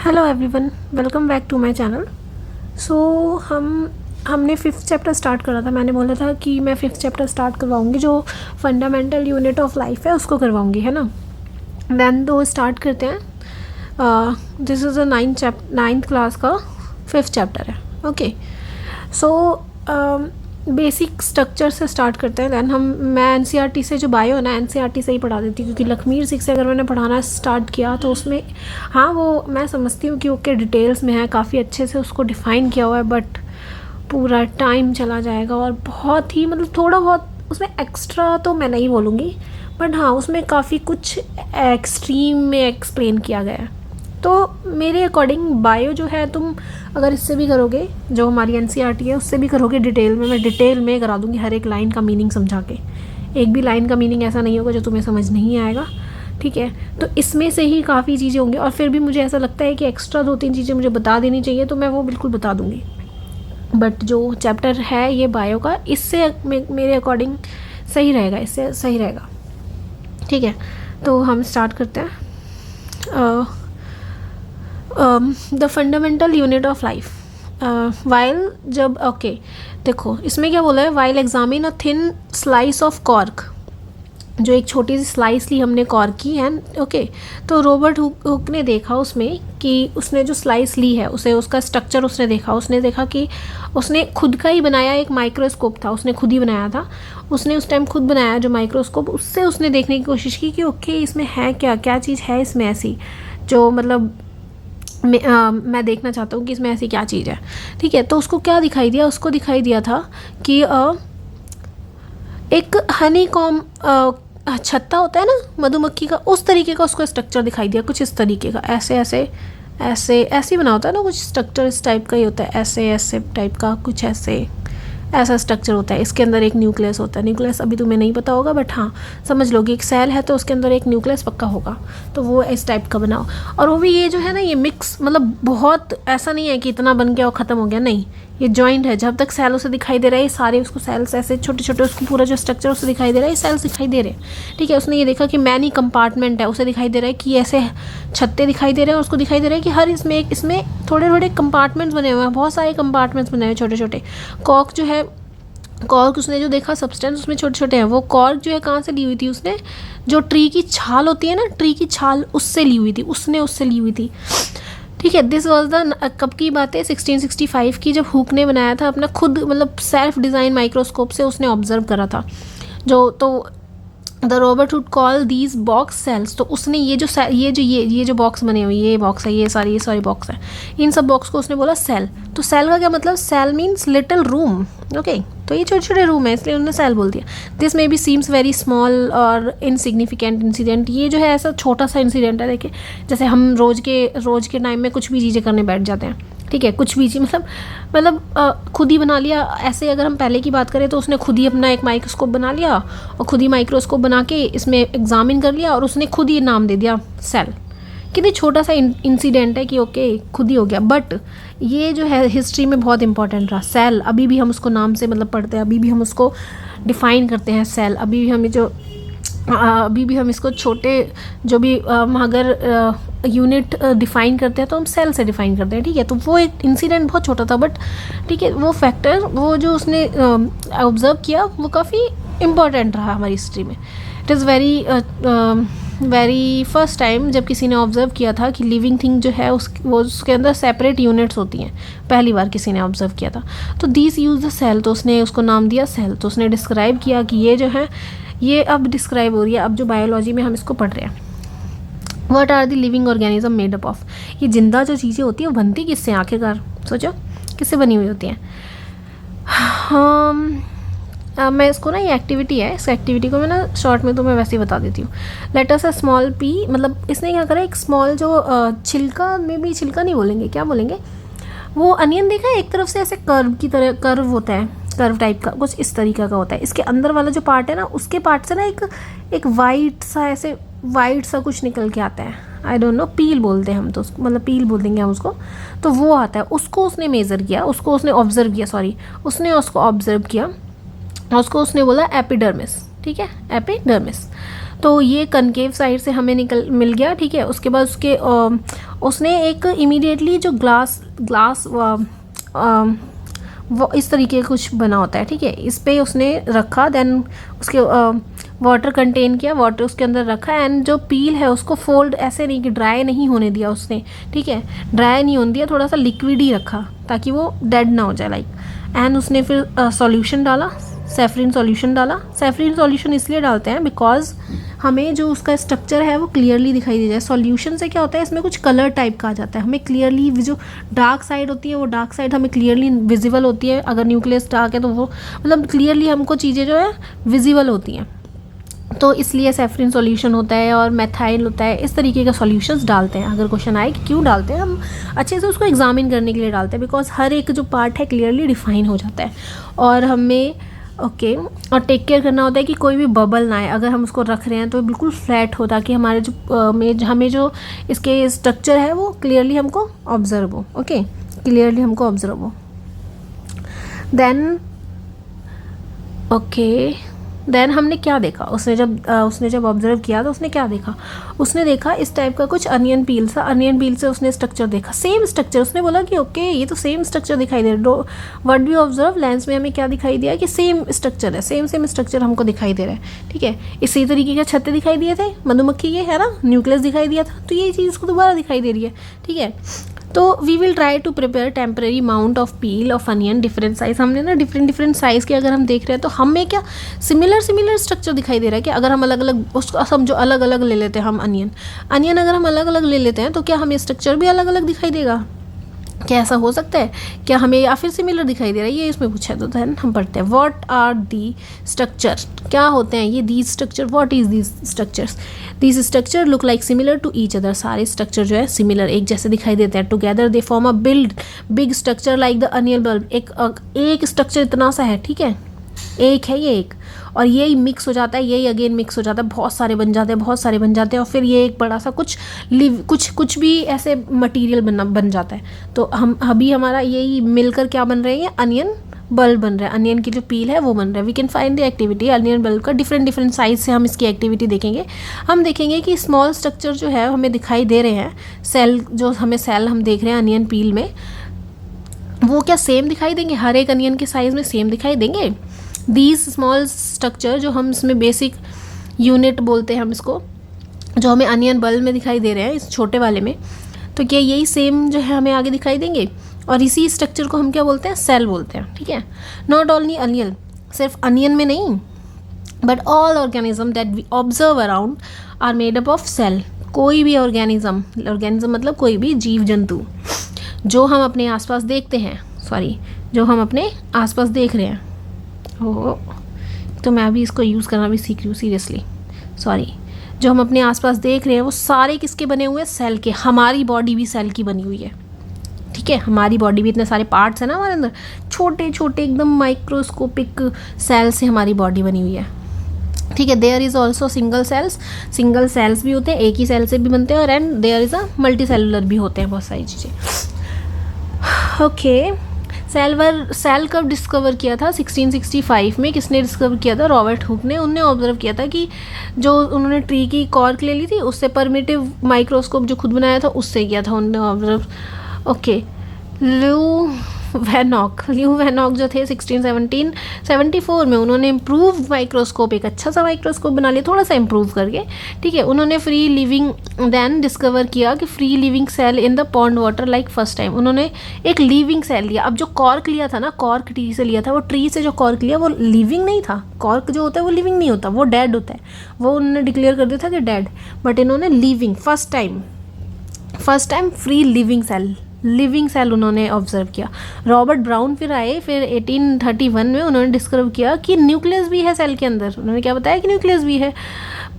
Hello everyone, welcome back to my channel. So हमने fifth chapter start करा था। मैंने बोला था कि मैं फिफ्थ चैप्टर स्टार्ट करवाऊँगी, जो फंडामेंटल यूनिट ऑफ लाइफ है उसको करवाऊँगी, है ना। देन तो स्टार्ट करते हैं। This is a ninth class का फिफ्थ चैप्टर है। ओके, सो बेसिक स्ट्रक्चर से स्टार्ट करते हैं। दैन मैं एनसीईआरटी से जो बायो है ना, एनसीईआरटी से ही पढ़ा देती हूँ, क्योंकि लखमीर सिक्स से अगर मैंने पढ़ाना स्टार्ट किया तो उसमें वो मैं समझती हूँ कि ओके डिटेल्स में है, काफ़ी अच्छे से उसको डिफ़ाइन किया हुआ है, बट पूरा टाइम चला जाएगा और बहुत ही थोड़ा बहुत उसमें एक्स्ट्रा तो मैं नहीं बोलूँगी, बट हाँ उसमें काफ़ी कुछ एक्सट्रीम में एक्सप्लेन किया गया है। तो मेरे अकॉर्डिंग बायो जो है, तुम अगर इससे भी करोगे, जो हमारी एनसीईआरटी है उससे भी करोगे डिटेल में, मैं डिटेल में करा दूँगी हर एक लाइन का मीनिंग समझा के। एक भी लाइन का मीनिंग ऐसा नहीं होगा जो तुम्हें समझ नहीं आएगा, ठीक है। तो इसमें से ही काफ़ी चीज़ें होंगी, और फिर भी मुझे ऐसा लगता है कि एक्स्ट्रा 2-3 चीज़ें मुझे बता देनी चाहिए, तो मैं वो बिल्कुल बता दूँगी। बट जो चैप्टर है ये बायो का, इससे मेरे अकॉर्डिंग सही रहेगा, इससे सही रहेगा, ठीक है। तो हम स्टार्ट करते हैं। The fundamental unit of life. While जब ओके देखो इसमें क्या बोला है, while examine a thin slice of cork, जो एक छोटी सी स्लाइस ली हमने कॉर्क की है, ओके। तो रॉबर्ट हुक ने देखा उसमें कि उसने जो स्लाइस ली है उसे, उसका स्ट्रक्चर उसने देखा कि उसने खुद का ही बनाया एक माइक्रोस्कोप था, उसने खुद ही बनाया था, उसने उस टाइम खुद बनाया जो माइक्रोस्कोप, उससे उसने देखने की कोशिश की कि ओके इसमें है क्या चीज़ है इसमें ऐसी, जो मैं देखना चाहता हूँ कि इसमें ऐसी क्या चीज़ है, ठीक है। तो उसको क्या दिखाई दिया, उसको दिखाई दिया था कि एक हनी कॉम छत्ता होता है ना मधुमक्खी का, उस तरीके का उसको स्ट्रक्चर दिखाई दिया, कुछ इस तरीके का, ऐसे बना होता है ना, कुछ स्ट्रक्चर इस टाइप का ही होता है, ऐसे टाइप का कुछ ऐसा स्ट्रक्चर होता है। इसके अंदर एक न्यूक्लियस होता है, न्यूक्लियस अभी तुम्हें नहीं पता होगा, बट हाँ समझ लोगे, एक सेल है तो उसके अंदर एक न्यूक्लियस पक्का होगा, तो वो इस टाइप का बनाओ। और वो भी ये जो है ना, ये मिक्स, बहुत ऐसा नहीं है कि इतना बन गया और ख़त्म हो गया, नहीं, ये जॉइंट है। जब तक सेल उसे दिखाई दे रहा है, ये सारे उसको सेल्स ऐसे छोटे छोटे, उसको पूरा जो स्ट्रक्चर उसे दिखाई दे रहा है, ये सेल्स दिखाई दे रहे हैं, ठीक है। उसने ये देखा कि मैनी कंपार्टमेंट है, उसे दिखाई दे रहा है कि ऐसे छत्ते दिखाई दे रहे हैं, और उसको दिखाई दे रहा है कि हर इसमें थोड़े थोड़े कंपार्टमेंट्स बने हुए हैं, बहुत सारे कंपार्टमेंट्स बने हुए हैं छोटे छोटे। कॉर्क जो है, कॉर्क उसने जो देखा सब्सटेंस उसमें छोटे छोटे हैं, वो कॉर्क जो है कहाँ से ली हुई थी उसने, जो ट्री की छाल होती है ना, ट्री की छाल, उससे ली हुई थी, उससे ली हुई थी, ठीक है। दिस वॉज द कब की बात है, 1665 की, जब हुक ने बनाया था अपना खुद, सेल्फ डिज़ाइन माइक्रोस्कोप से उसने ऑब्जर्व करा था the Robert Wood call these box cells. तो उसने ये जो बॉक्स बने हुए, ये बॉक्स है, ये सारी बॉक्स है, इन सब बॉक्स को उसने बोला सेल। तो सेल का क्या मतलब, cell means little room, okay. तो ये छोटे छोटे रूम है, इसलिए उन्होंने सेल बोल दिया। This may be seems very small और इनसिग्निफिकेंट इंसिडेंट। ये जो है ऐसा छोटा सा इंसिडेंट है, देखिए जैसे हम रोज़ के टाइम में कुछ भी चीज़ें करने बैठ जाते हैं, ठीक है, कुछ भी चीज़ खुद ही बना लिया। ऐसे अगर हम पहले की बात करें तो उसने खुद ही अपना एक माइक्रोस्कोप बना लिया, और खुद ही माइक्रोस्कोप बना के इसमें एग्जामिन कर लिया, और उसने खुद ही नाम दे दिया सेल। कितनी छोटा सा इंसिडेंट है कि ओके खुद ही हो गया, बट ये जो है हिस्ट्री में बहुत इंपॉर्टेंट रहा। सेल अभी भी हम उसको नाम से पढ़ते हैं, अभी भी हम उसको डिफ़ाइन करते हैं सेल, अभी भी हम इसको छोटे जो भी अगर यूनिट डिफ़ाइन करते हैं तो हम सेल से डिफ़ाइन करते हैं, ठीक है। तो वो एक इंसिडेंट बहुत छोटा था, बट ठीक है, वो फैक्टर, वो जो उसने ऑब्ज़र्व किया, वो काफ़ी इम्पॉर्टेंट रहा हमारी हिस्ट्री में। It is very first time जब किसी ने ऑब्ज़र्व किया था कि लिविंग थिंग जो है उसके अंदर सेपरेट यूनिट्स होती हैं, पहली बार किसी ने ऑब्ज़र्व किया था। तो दिस यूज़ द सेल, तो उसने उसको नाम दिया सेल। तो उसने डिस्क्राइब किया कि ये जो है, ये अब डिस्क्राइब हो रही है, अब जो बायोलॉजी में हम इसको पढ़ रहे हैं। What are the living organism made up of, ये जिंदा जो चीज़ें होती हैं वो बनती किससे, आखिरकार सोचो किससे बनी हुई होती हैं। मैं इसको ना, ये एक्टिविटी है, इस एक्टिविटी को मैं ना शॉर्ट में तो मैं वैसे ही बता देती हूँ। Let us a small P, इसने क्या करा, एक स्मॉल जो छिलका, में भी छिलका नहीं बोलेंगे, क्या बोलेंगे, वो अनियन देखा है, एक तरफ से ऐसे कर्व की तरह कर्व होता है, कर्व टाइप का कुछ इस तरीका का होता है। इसके अंदर वाला जो पार्ट है ना, उसके पार्ट से ना एक वाइट सा कुछ निकल के आता है, आई डोंट नो, पील बोलते हैं हम तो उसको, पील बोल देंगे हम उसको। तो वो आता है, उसको उसने मेज़र किया, उसको उसने ऑब्ज़र्व किया, और उसको उसने बोला एपिडर्मिस, ठीक है, एपिडर्मिस। तो ये कनकेव साइड से हमें मिल गया, ठीक है। उसके बाद उसने एक इमीडिएटली जो ग्लास वो इस तरीके का कुछ बना होता है, ठीक है, इस पे उसने रखा, देन उसके वाटर कंटेन किया, वाटर उसके अंदर रखा, एंड जो पील है उसको फोल्ड ऐसे नहीं कि ड्राई नहीं होने दिया उसने, ठीक है, ड्राई नहीं होने दिया, थोड़ा सा लिक्विड ही रखा ताकि वो डेड ना हो जाए लाइक। एंड उसने फिर सॉल्यूशन डाला, सेफरिन सॉल्यूशन डाला। सेफरिन सॉल्यूशन इसलिए डालते हैं बिकॉज हमें जो उसका स्ट्रक्चर है वो क्लियरली दिखाई दे जाए। सॉल्यूशन से क्या होता है, इसमें कुछ कलर टाइप का आ जाता है, हमें क्लियरली जो डार्क साइड होती है वो डार्क साइड हमें क्लियरली विजिबल होती है। अगर न्यूक्लियस डार्क है तो वो मतलब क्लियरली हमको चीज़ें जो है विजिबल होती हैं, तो इसलिए सेफरिन सॉल्यूशन होता है और मेथाइल होता है, इस तरीके का सॉल्यूशंस डालते हैं। अगर क्वेश्चन आए कि क्यों डालते हैं, हम अच्छे से उसको एग्जामिन करने के लिए डालते हैं, बिकॉज हर एक जो पार्ट है क्लियरली डिफाइन हो जाता है। और हमें ओके और टेक केयर करना होता है कि कोई भी बबल ना आए, अगर हम उसको रख रहे हैं तो बिल्कुल फ्लैट हो, ताकि हमारे जो हमें जो इसके स्ट्रक्चर है वो क्लियरली हमको ऑब्जर्व हो, ओके, क्लियरली हमको ऑब्जर्व हो। देन हमने क्या देखा, उसने जब ऑब्जर्व किया तो उसने क्या देखा, उसने देखा इस टाइप का कुछ अनियन पील से उसने स्ट्रक्चर देखा, सेम स्ट्रक्चर। उसने बोला कि ओके ये तो सेम स्ट्रक्चर दिखाई दे रहा है। व्हाट वी ऑब्जर्व, लेंस में हमें क्या दिखाई दिया कि सेम स्ट्रक्चर है, सेम स्ट्रक्चर हमको दिखाई दे रहा है, ठीक है। इसी तरीके के छत्ते दिखाई दिए थे मधुमक्खी के, है ना, न्यूक्लियस दिखाई दिया था, तो ये चीज़ इसको दोबारा दिखाई दे रही है, ठीक है। तो we will try to prepare temporary mount of peel of onion different size. हमने ना डिफरेंट साइज़ के अगर हम देख रहे हैं तो हमें क्या सिमिलर स्ट्रक्चर दिखाई दे रहा है कि अगर हम अलग अलग उसको समझो अलग अलग ले लेते हैं हम अनियन अगर हम अलग अलग ले लेते हैं तो क्या हमें स्ट्रक्चर भी अलग अलग दिखाई देगा? क्या ऐसा हो सकता है? क्या हमें या फिर सिमिलर दिखाई दे रहा है, ये इसमें पूछा है। तो देन हम पढ़ते हैं व्हाट आर दी स्ट्रक्चर, क्या होते हैं ये these structure, what is these structures. These structure look like similar to each other, सारे स्ट्रक्चर जो है सिमिलर एक जैसे दिखाई देते हैं। Together they form a big structure like the onion bulb, एक स्ट्रक्चर इतना सा है, ठीक है, एक है ये एक, और यही मिक्स हो जाता है, यही अगेन मिक्स हो जाता है, बहुत सारे बन जाते हैं और फिर ये एक बड़ा सा कुछ भी ऐसे मटेरियल बन जाता है। तो हम अभी हमारा यही मिलकर क्या बन रहे हैं, अनियन बल्ब बन रहा है, अनियन की जो पील है वो बन रहा है। We can find the activity onion bulb का, डिफरेंट साइज से हम इसकी एक्टिविटी देखेंगे। हम देखेंगे कि स्मॉल स्ट्रक्चर जो है हमें दिखाई दे रहे हैं, सेल हम देख रहे हैं अनियन पील में, वो क्या सेम दिखाई देंगे, हर एक अनियन के साइज़ में सेम दिखाई देंगे। दीज स्मॉल स्ट्रक्चर जो हम इसमें बेसिक यूनिट बोलते हैं हम इसको, जो हमें अनियन बल्ब में दिखाई दे रहे हैं इस छोटे वाले में, तो क्या यही सेम जो है हमें आगे दिखाई देंगे? और इसी स्ट्रक्चर को हम क्या बोलते हैं, सेल बोलते हैं, ठीक है। नॉट ओनली अनियन, सिर्फ अनियन में नहीं, but all organism that we observe around are made up of cell. कोई भी ऑर्गेनिज्म मतलब कोई भी जीव जंतु जो हम अपने आसपास देखते हैं, जो हम अपने आसपास देख रहे हैं, तो मैं अभी इसको यूज़ करना भी सीख रही हूँ सीरियसली, जो हम अपने आसपास देख रहे हैं वो सारे किसके बने हुए हैं, सेल के। हमारी बॉडी भी सेल की बनी हुई है, ठीक है, हमारी बॉडी भी इतने सारे पार्ट्स हैं ना हमारे अंदर, छोटे छोटे एकदम माइक्रोस्कोपिक सेल से हमारी बॉडी बनी हुई है, ठीक है। There is also single cells भी होते हैं, एक ही सेल से भी बनते हैं, और and there is a multi cellular भी होते हैं, बहुत सारी चीज़ें, ओके। सेल कब डिस्कवर किया था? 1665 में। किसने डिस्कवर किया था? रॉबर्ट हुक ने। उनने ऑब्जर्व किया था कि जो उन्होंने ट्री की कॉर्क ले ली थी, उससे परमिटिव माइक्रोस्कोप जो खुद बनाया था उससे किया था उन्होंने ऑब्जर्व, ओके। ल्यू वैनॉक जो थे 1674 में, उन्होंने इम्प्रूव माइक्रोस्कोप, एक अच्छा सा माइक्रोस्कोप बना लिया, थोड़ा सा इम्प्रूव करके, ठीक है। उन्होंने फ्री लिविंग देन डिस्कवर किया कि free living cell in the pond water like first time. उन्होंने एक लिविंग सेल लिया। अब जो कॉर्क लिया था ना, कॉर्क ट्री से लिया था, वो ट्री से जो कॉर्क लिया वो लिविंग नहीं था। कॉर्क जो होता है वो लिविंग नहीं होता, वो डेड होता है, वो उन्होंने डिक्लेयर कर दिया था कि डेड, बट इन्होंने living first time free living cell उन्होंने ऑब्जर्व किया। रॉबर्ट ब्राउन फिर आए, फिर 1831 में उन्होंने डिस्कवर किया कि न्यूक्लियस भी है सेल के अंदर। उन्होंने क्या बताया कि न्यूक्लियस भी है।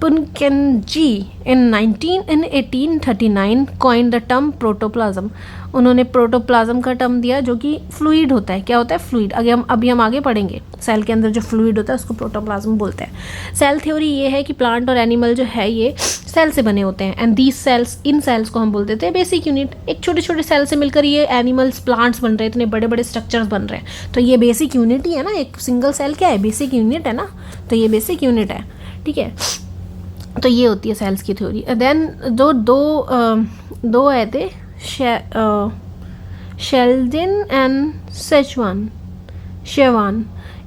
पुनकेनजी इन 1839 कॉइन द टर्म प्रोटोप्लाज्म। उन्होंने प्रोटोप्लाज्म का टर्म दिया, जो कि फ्लूइड होता है। क्या होता है? फ्लूइड। अभी हम आगे पढ़ेंगे, सेल के अंदर जो फ्लूइड होता है उसको प्रोटोप्लाज्म बोलते हैं। सेल थ्योरी ये है कि प्लांट और एनिमल जो है ये सेल से बने होते हैं, एंड दीज सेल्स, इन सेल्स को हम बोलते थे बेसिक यूनिट। एक छोटे छोटे सेल से मिलकर ये एनिमल्स, प्लांट्स बन रहे हैं, इतने बड़े बड़े स्ट्रक्चर्स बन रहे हैं, तो ये बेसिक यूनिट ही है ना। एक सिंगल सेल क्या है? बेसिक यूनिट है ना, तो ये बेसिक यूनिट है, ठीक है। तो ये होती है सेल्स की थ्योरी। देन जो दो आए थे, शेल्डन एंड शेवान,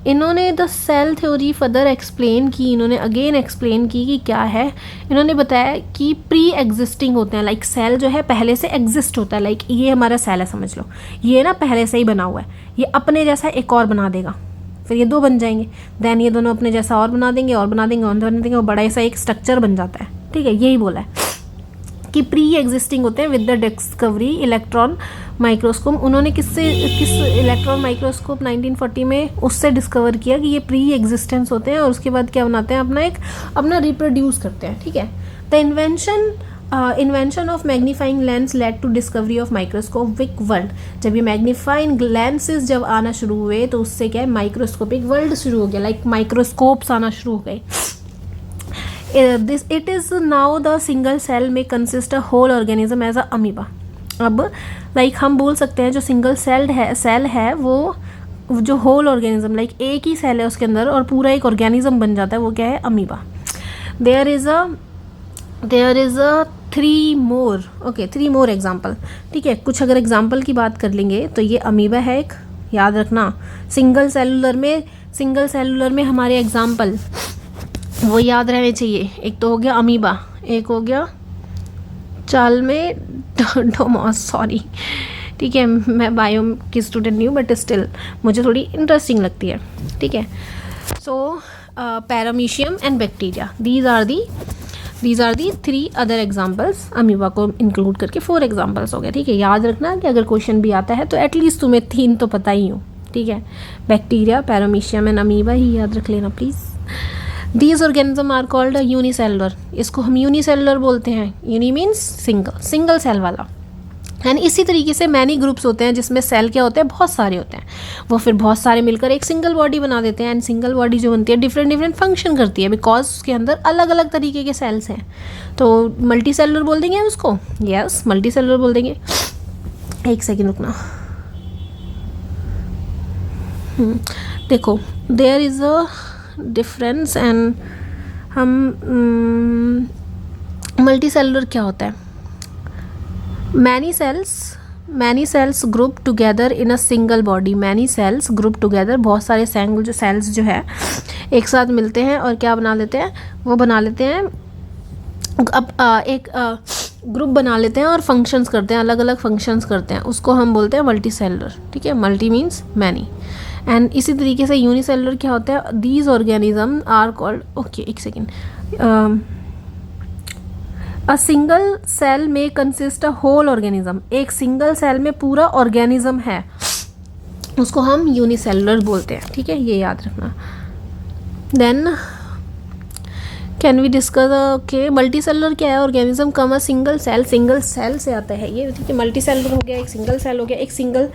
इन्होंने the cell theory further explain की, इन्होंने अगेन एक्सप्लेन की कि क्या है। इन्होंने बताया कि प्री एग्जिस्टिंग होते हैं, लाइक सेल जो है पहले से एग्जिस्ट होता है, लाइक ये हमारा सेल है समझ लो, ये ना पहले से ही बना हुआ है, ये अपने जैसा एक और बना देगा, फिर ये दो बन जाएंगे, देन ये दोनों अपने जैसा और बना देंगे और बना देंगे और बना देंगे, और बड़ा ऐसा एक स्ट्रक्चर बन जाता है। ठीक है, यही बोला है कि प्री एग्जिस्टिंग होते हैं with the discovery electron microscope. उन्होंने किस इलेक्ट्रॉन माइक्रोस्कोप 1940 में उससे डिस्कवर किया कि ये प्री एग्जिस्टेंस होते हैं, और उसके बाद क्या बनाते हैं, अपना रिप्रोड्यूस करते हैं। ठीक है, the invention of magnifying lens led to discovery of microscopic world. जब ये मैग्नीफाइंग लेंसेज जब आना शुरू हुए तो उससे क्या है, माइक्रोस्कोपिक वर्ल्ड शुरू हो गया, लाइक माइक्रोस्कोप्स आना शुरू हो गए। It is now the single cell may consist a whole organism as a amoeba। अब लाइक हम बोल सकते हैं जो सिंगल सेल है वो जो होल ऑर्गेनिज्म, लाइक एक ही सेल है उसके अंदर और पूरा एक ऑर्गेनिज्म बन जाता है, वो क्या है, amoeba. There is a three more example. ठीक है, कुछ अगर एग्जाम्पल की बात कर लेंगे तो ये अमीबा है एक, याद रखना। सिंगल सेलुलर में हमारे एग्जाम्पल वो याद रहने चाहिए। एक तो हो गया अमीबा, एक हो गया चाल में डोमोस, सॉरी। ठीक है, मैं बायो की स्टूडेंट नहीं हूँ बट स्टिल मुझे थोड़ी इंटरेस्टिंग लगती है। ठीक है, so paramecium and bacteria, these are the 3 other examples. Amoeba को इंक्लूड करके 4 एग्जाम्पल्स हो गए। ठीक है, याद रखना कि अगर क्वेश्चन भी आता है तो एटलीस्ट तुम्हें 3 तो पता ही हो। ठीक है, बैक्टीरिया, पैरामीशियम एंड अमीबा ही याद रख लेना please. These organisms are called unicellular, इसको हम यूनिसेलुलर बोलते हैं। यूनि मीन्स सिंगल सेल वाला। एंड इसी तरीके से मैनी ग्रुप्स होते हैं जिसमें सेल क्या होते हैं, बहुत सारे होते हैं, वो फिर बहुत सारे मिलकर एक सिंगल बॉडी बना देते हैं। एंड सिंगल बॉडी जो बनती है डिफरेंट फंक्शन करती है, बिकॉज उसके अंदर अलग अलग तरीके के सेल्स हैं। तो मल्टी सेलुलर बोल देंगे हम उसको, यस मल्टी सेलुलर बोल देंगे। एक सेकेंड रुकना, देखो there is a difference and हम मल्टी सेलुलर क्या होता है, many cells group together in a single body. Many cells group together, बहुत सारे सेल्स जो है एक साथ मिलते हैं और क्या बना लेते हैं, वो बना लेते हैं अब एक ग्रुप बना लेते हैं और फंक्शंस करते हैं, अलग अलग फंक्शंस करते हैं, उसको हम बोलते हैं मल्टी सेलुलर। ठीक है, मल्टी मीन्स मैनी। एंड इसी तरीके से यूनिसेलुलर क्या होता है, these organism are called, okay एक सेकेंड, अ सिंगल सेल में कंसिस्ट अ होल ऑर्गेनिज्म। एक सिंगल सेल में पूरा ऑर्गेनिज्म है, उसको हम यूनिसेलुलर बोलते हैं। ठीक है, ये याद रखना। Then can we discuss, okay multicellular क्या है, organism come a single cell से आता है ये। ठीक है, मल्टी सेलुलर हो गया, एक सिंगल सेल हो गया, एक सिंगल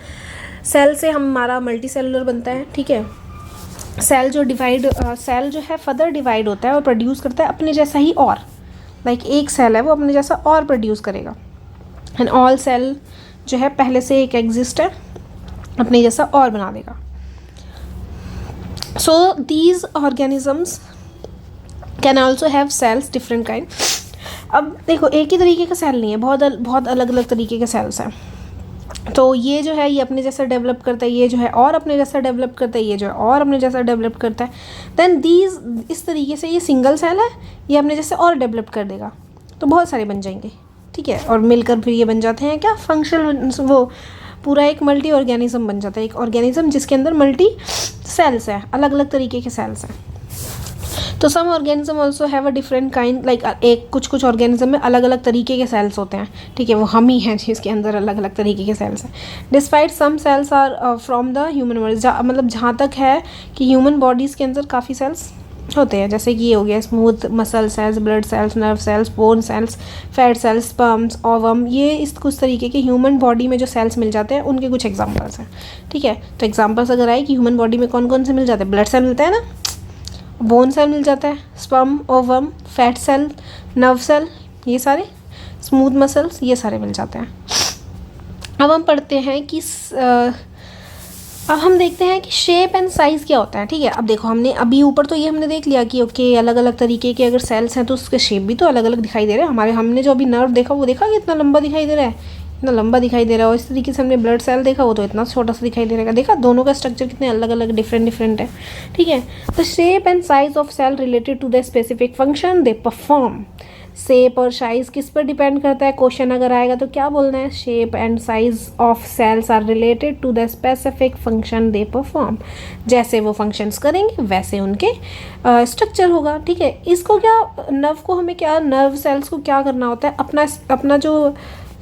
सेल से हमारा मल्टी सेलुलर बनता है। ठीक है, सेल जो है फर्दर डिवाइड होता है और प्रोड्यूस करता है अपने जैसा ही, और लाइक एक सेल है वो अपने जैसा और प्रोड्यूस करेगा। एंड ऑल सेल जो है पहले से एक एग्जिस्ट है, अपने जैसा और बना देगा। So these organisms can also have sales different kind. अब देखो एक ही तरीके का सेल नहीं है, बहुत अलग अलग तरीके के सेल्स हैं। तो ये जो है ये अपने जैसा डेवलप करता है, ये जो है और अपने जैसा डेवलप करता है, ये जो है और अपने जैसा डेवलप करता है। देन दीज इस तरीके से ये सिंगल सेल है, ये अपने जैसे और डेवलप कर देगा, तो बहुत सारे बन जाएंगे। ठीक है, और मिलकर फिर ये बन जाते हैं क्या, फंक्शनल, वो पूरा एक मल्टी ऑर्गेनिज्म बन जाता है, एक ऑर्गेनिज्म जिसके अंदर मल्टी सेल्स हैं, अलग अलग तरीके के सेल्स हैं। तो some organism also have a different kind, like एक कुछ ऑर्गेनिज्म में अलग अलग तरीके के सेल्स होते हैं। ठीक है, वो हम ही हैं जिसके अंदर अलग अलग तरीके के सेल्स हैं। Despite some cells are from the human body, मतलब जहाँ तक है कि ह्यूमन बॉडीज़ के अंदर काफ़ी सेल्स होते हैं, जैसे कि ये हो गया smooth muscle cells, blood cells, nerve cells, bone cells, fat cells, sperms, ovum, ये इस कुछ तरीके के ह्यूमन बॉडी में जो सेल्स मिल जाते हैं उनके कुछ एग्जांपल्स हैं। ठीक है, तो एग्जांपल्स अगर आए कि ह्यूमन बॉडी में कौन कौन से मिल जाते हैं, ब्लड सेल मिलता है ना, बोन सेल मिल जाता है, sperm, ovum, fat cell, nerve cell, ये सारे, स्मूथ मसल्स, ये सारे मिल जाते हैं। अब हम पढ़ते हैं कि अब हम देखते हैं कि शेप एंड साइज़ क्या होता है। ठीक है, अब देखो हमने अभी ऊपर तो ये हमने देख लिया कि ओके अलग अलग तरीके के अगर सेल्स हैं तो उसके शेप भी तो अलग अलग दिखाई दे रहे हैं हमारे। हमने जो अभी नर्व देखा वो देखा कि इतना लंबा दिखाई दे रहा है, इतना लंबा दिखाई दे रहा है, और इस तरीके से हमने ब्लड सेल देखा वो तो इतना छोटा सा दिखाई दे रहा है। देखा दोनों का स्ट्रक्चर कितने अलग अलग डिफरेंट है। ठीक है, the shape and size of cell related to the specific function they perform. Shape और साइज किस पर डिपेंड करता है, क्वेश्चन अगर आएगा तो क्या बोलना है, shape and size of cells are related to the specific function they perform. जैसे वो फंक्शंस करेंगे वैसे उनके स्ट्रक्चर होगा। ठीक है, इसको क्या नर्व को हमें क्या नर्व सेल्स को क्या करना होता है, अपना जो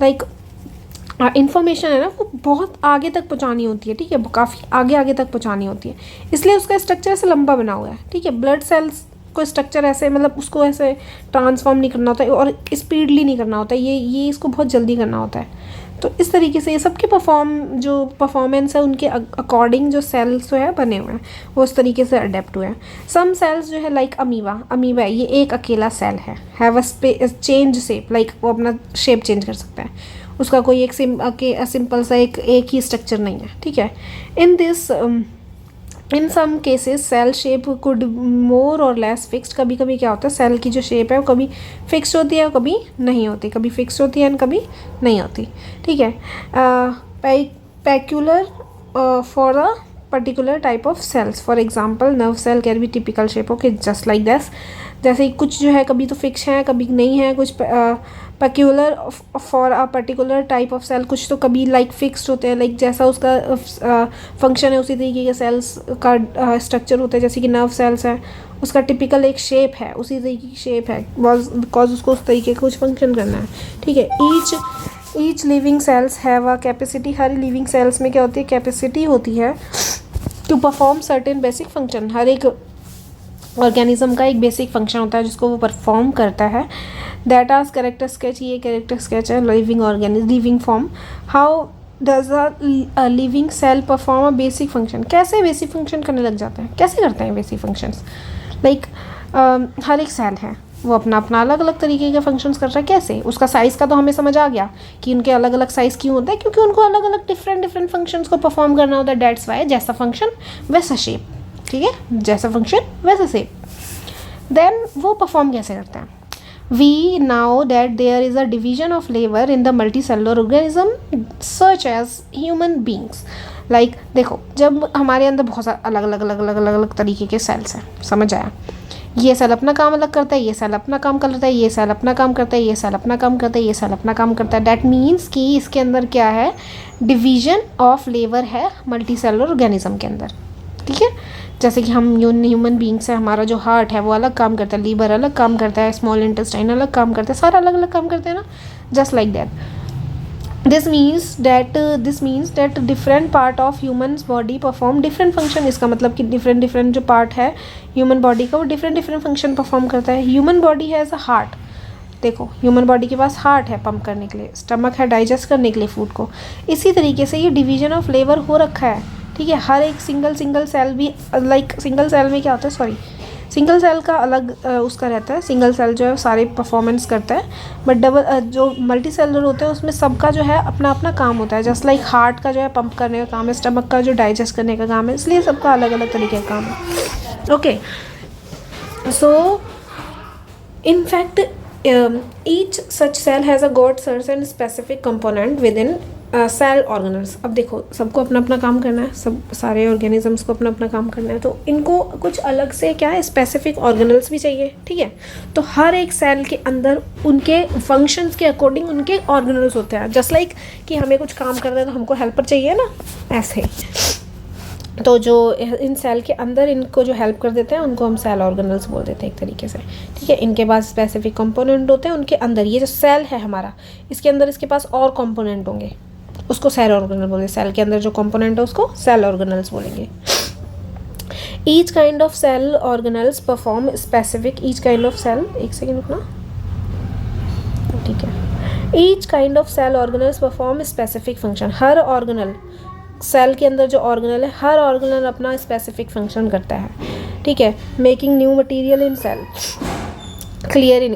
लाइक इन्फॉर्मेशन है ना वो बहुत आगे तक पहुंचानी होती है। ठीक है, काफ़ी आगे तक पहुंचानी होती है, इसलिए उसका स्ट्रक्चर ऐसे लंबा बना हुआ है। ठीक है, ब्लड सेल्स को स्ट्रक्चर ऐसे मतलब उसको ऐसे ट्रांसफॉर्म नहीं करना होता है और स्पीडली नहीं करना होता है, ये इसको बहुत जल्दी करना होता है। तो इस तरीके से ये सबके परफॉर्मेंस है उनके अकॉर्डिंग जो सेल्स जो है बने हुए हैं वो उस तरीके से अडेप्ट हुए हैं। सम सेल्स जो है लाइक अमीबा ये एक अकेला सेल है, have a change shape, like वो अपना शेप चेंज कर सकता है, उसका कोई एक सिंपल सा एक ही स्ट्रक्चर नहीं है। ठीक है, in some cases cell shape could more और लेस फिक्स्ड। कभी कभी क्या होता है सेल की जो शेप है वो कभी फिक्स होती है और कभी नहीं होती, कभी फिक्स होती है और कभी नहीं होती। ठीक है, peculiar for a particular type of cells, for example nerve cell can be typical shape okay just like this. जैसे कुछ जो है कभी तो फिक्स है कभी नहीं है, कुछ peculiar for a particular type of cell, कुछ तो कभी लाइक फिक्स्ड होते हैं, लाइक जैसा उसका फंक्शन है उसी तरीके के सेल्स का स्ट्रक्चर होता है। जैसे कि नर्व सेल्स है उसका टिपिकल एक शेप है, उसी तरीके की शेप है बिकॉज उसको उस तरीके का कुछ फंक्शन करना है। ठीक है, each living cells have a capacity. हर लिविंग सेल्स में क्या होती है, कैपेसिटी होती है to perform certain basic function. हर एक ऑर्गेनिज्म का एक बेसिक फंक्शन होता है जिसको वो परफॉर्म करता है। दैट आर कैरेक्टर स्केच, ये कैरेक्टर स्केच है living form. How does a living cell perform a basic function, कैसे बेसिक फंक्शन करने लग जाते हैं, कैसे करते हैं बेसिक फंक्शंस। लाइक हर एक सेल है वो अपना अपना अलग अलग तरीके के फंक्शंस कर रहा है। कैसे, उसका साइज़ का तो हमें समझ आ गया कि उनके अलग अलग साइज़ क्यों होते हैं, क्योंकि उनको अलग अलग डिफरेंट फंक्शंस को परफॉर्म करना होता है। डेट्स वाई जैसा फंक्शन वैसा शेप। ठीक है, जैसा फंक्शन वैसा शेप। देन वो परफॉर्म कैसे करते हैं, we know that there is a division of labour in the multicellular organism such as human beings. Like देखो जब हमारे अंदर बहुत सारे अलग अलग तरीके के सेल्स हैं, समझ आया, ये सेल अपना काम अलग करता है, ये सेल अपना काम करता है, ये सेल अपना काम करता है, ये सेल अपना काम करता है, ये सेल अपना काम करता है। डैट मीन्स कि इसके अंदर क्या है, डिवीजन ऑफ लेबर है मल्टी सेलुलर ऑर्गेनिज्म के अंदर। ठीक है, जैसे कि हम ह्यूमन बींग्स है, हमारा जो हार्ट है वो अलग काम करता है, लीवर अलग काम करता है, स्मॉल इंटेस्टाइन अलग काम करता है, सारा अलग अलग काम करते हैं ना, just like that. This means that different part of human body perform different function. इसका मतलब कि डिफरेंट जो पार्ट है ह्यूमन बॉडी का वो डिफरेंट फंक्शन परफॉर्म करता है। ह्यूमन बॉडी है एज अ हार्ट, देखो ह्यूमन बॉडी के पास हार्ट है पंप करने के लिए, स्टमक है डाइजेस्ट करने के लिए फूड को। इसी तरीके से ये डिवीजन ऑफ लेबर हो रखा है। ठीक है, हर एक सिंगल सेल भी लाइक सिंगल सेल में क्या होता है, सिंगल सेल का अलग उसका रहता है, सिंगल सेल जो है सारे परफॉर्मेंस करता है, बट डबल जो मल्टी सेलुलर होते हैं उसमें सबका जो है अपना अपना काम होता है। जस्ट लाइक हार्ट का जो है पंप करने का काम है, स्टमक का जो डाइजेस्ट करने का काम है, इसलिए सबका अलग अलग तरीके का काम है। Okay, so in fact each such cell has a got certain specific component within cell organelles. अब देखो सबको अपना अपना काम करना है, सब सारे ऑर्गेनिजम्स को अपना अपना काम करना है, तो इनको कुछ अलग से क्या है स्पेसिफिक ऑर्गेनल्स भी चाहिए। ठीक है, तो हर एक सेल के अंदर उनके फंक्शंस के अकॉर्डिंग उनके ऑर्गेनल्स होते हैं। जस्ट लाइक कि हमें कुछ काम करना है तो हमको हेल्पर चाहिए ना, ऐसे ही। तो जो इन सेल के अंदर इनको जो हेल्प कर देते हैं उनको हम सेल ऑर्गेनल्स बोल देते हैं एक तरीके से। ठीक है, इनके पास स्पेसिफिक कंपोनेंट होते हैं, उनके अंदर ये जो सेल है हमारा इसके अंदर इसके पास और कंपोनेंट होंगे, उसको सेल ऑर्गेनल बोलेंगे। सेल के अंदर जो कंपोनेंट है उसको सेल ऑर्गेनल्स बोलेंगे। Each kind of cell organelles perform specific, each kind of cell, एक सेकेंड रुकना, ठीक है। Each kind of cell organelles perform specific function. हर ऑर्गेनल सेल के अंदर जो ऑर्गेनल है हर ऑर्गेनल अपना स्पेसिफिक फंक्शन करता है। ठीक है, making new material in cell, clearing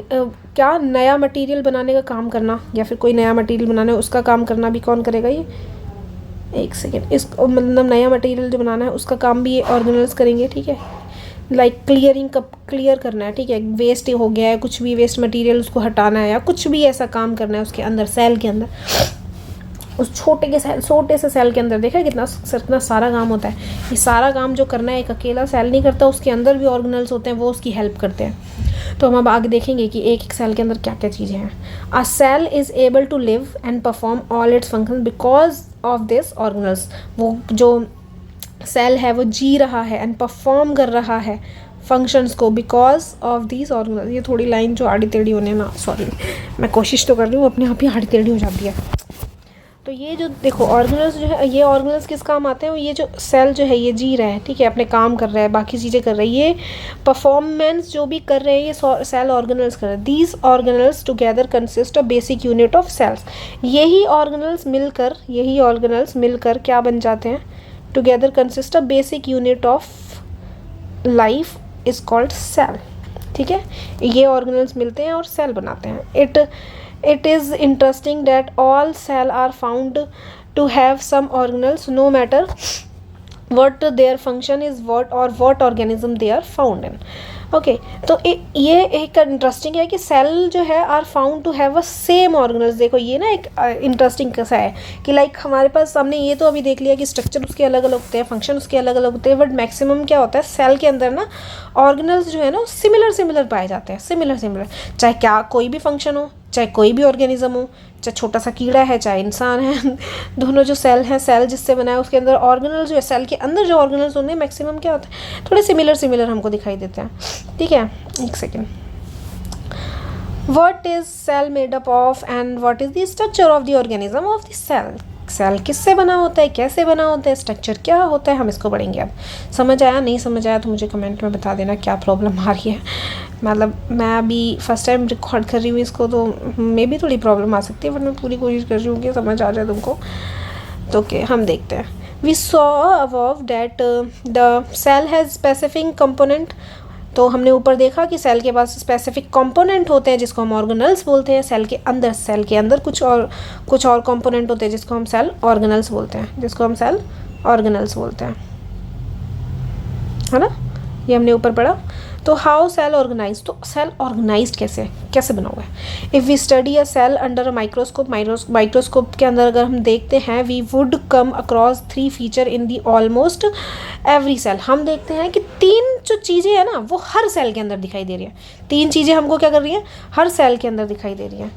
क्या नया मटेरियल बनाने का काम करना, या फिर कोई नया मटेरियल बनाना है उसका काम करना भी कौन करेगा, ये एक सेकेंड, इस मतलब नया मटेरियल जो बनाना है उसका काम भी ये ऑर्गेनल्स करेंगे, ठीक है। लाइक क्लियरिंग, कब क्लियर करना है, ठीक है, वेस्ट हो गया है कुछ भी, वेस्ट मटेरियल उसको हटाना है या कुछ भी ऐसा काम करना है उसके अंदर, सेल के अंदर, उस छोटे से सेल के अंदर। देखा है कितना सारा काम होता है। ये सारा काम जो करना है एक अकेला सेल नहीं करता, उसके अंदर भी ऑर्गेनल्स होते हैं, वो उसकी हेल्प करते हैं। तो हम अब आगे देखेंगे कि एक एक सेल के अंदर क्या क्या चीज़ें हैं। A cell is able to live and perform all its function because of this organelles. वो जो सेल है वो जी रहा है एंड परफॉर्म कर रहा है फंक्शंस को बिकॉज ऑफ दीज ऑर्गेनल्स। ये थोड़ी लाइन जो आड़ी टेढ़ी होने ना, सॉरी, मैं कोशिश तो कर रही हूँ, अपने आप ही आड़ी टेढ़ी हो जाती है। तो ये जो देखो ऑर्गेनल्स जो है, ये ऑर्गेनल्स किस काम आते हैं, ये जो सेल जो है ये जी रहा है, ठीक है, अपने काम कर रहा है, बाकी चीज़ें कर रहा है, ये परफॉर्मेंस जो भी कर रहे हैं ये सेल ऑर्गेनल्स कर रहे हैं। These organelles together consist of basic unit of cells. यही ऑर्गेनल्स मिलकर क्या बन जाते हैं, together consist of basic unit of life is called cell, ठीक है। ये ऑर्गेनल्स मिलते हैं और सेल बनाते हैं। It is interesting that all cells are found to have some organelles no matter what their function is, what organism they are found in. Okay तो ये एक इंटरेस्टिंग है कि सेल जो है are found to have a same organelles. देखो ये ना एक इंटरेस्टिंग कैसा है कि लाइक हमारे पास हमने ये तो अभी देख लिया कि स्ट्रक्चर उसके अलग अलग होते हैं, फंक्शन उसके अलग अलग होते हैं, बट मैक्सिमम क्या होता है सेल के अंदर ना ऑर्गेनल्स जो है ना सिमिलर पाए जाते हैं, सिमिलर, चाहे क्या कोई भी फंक्शन हो, चाहे कोई भी ऑर्गेनिज्म हो, चाहे छोटा सा कीड़ा है, चाहे इंसान है, दोनों जो सेल हैं, सेल जिससे बना है उसके अंदर ऑर्गेनल्स जो है, सेल के अंदर जो ऑर्गेनल्स होते हैं मैक्सिमम क्या होता है, थोड़े सिमिलर हमको दिखाई देते हैं, ठीक है। एक second, what is cell made up of and what is the structure of the organism of the cell. Cell किससे बना होता है, कैसे बना होता है, स्ट्रक्चर क्या होता है, हम इसको पढ़ेंगे। अब समझ आया, नहीं समझ आया तो मुझे कमेंट में बता देना क्या प्रॉब्लम आ रही है। मतलब मैं अभी फर्स्ट टाइम रिकॉर्ड कर रही हूँ इसको, तो मे भी थोड़ी प्रॉब्लम आ सकती है, बट मैं पूरी कोशिश कर रही हूँ कि समझ आ जाए तुमको। तो ओके, हम देखते हैं। We saw above that the cell has specific component. तो हमने ऊपर देखा कि सेल के पास स्पेसिफिक कंपोनेंट होते हैं जिसको हम ऑर्गेनल्स बोलते हैं। सेल के अंदर कुछ और कंपोनेंट होते हैं जिसको हम सेल ऑर्गेनल्स बोलते हैं, है ना। ये हमने ऊपर पढ़ा। तो हाउ सेल ऑर्गेनाइज, तो सेल ऑर्गेनाइज्ड कैसे बना हुआ है। If we study a cell under a microscope के अंदर अगर हम देखते हैं, we would come across 3 feature in the almost every cell. हम देखते हैं कि 3 जो चीज़ें हैं ना वो हर सेल के अंदर दिखाई दे रही है। 3 चीज़ें हमको क्या कर रही हैं, हर सेल के अंदर दिखाई दे रही हैं।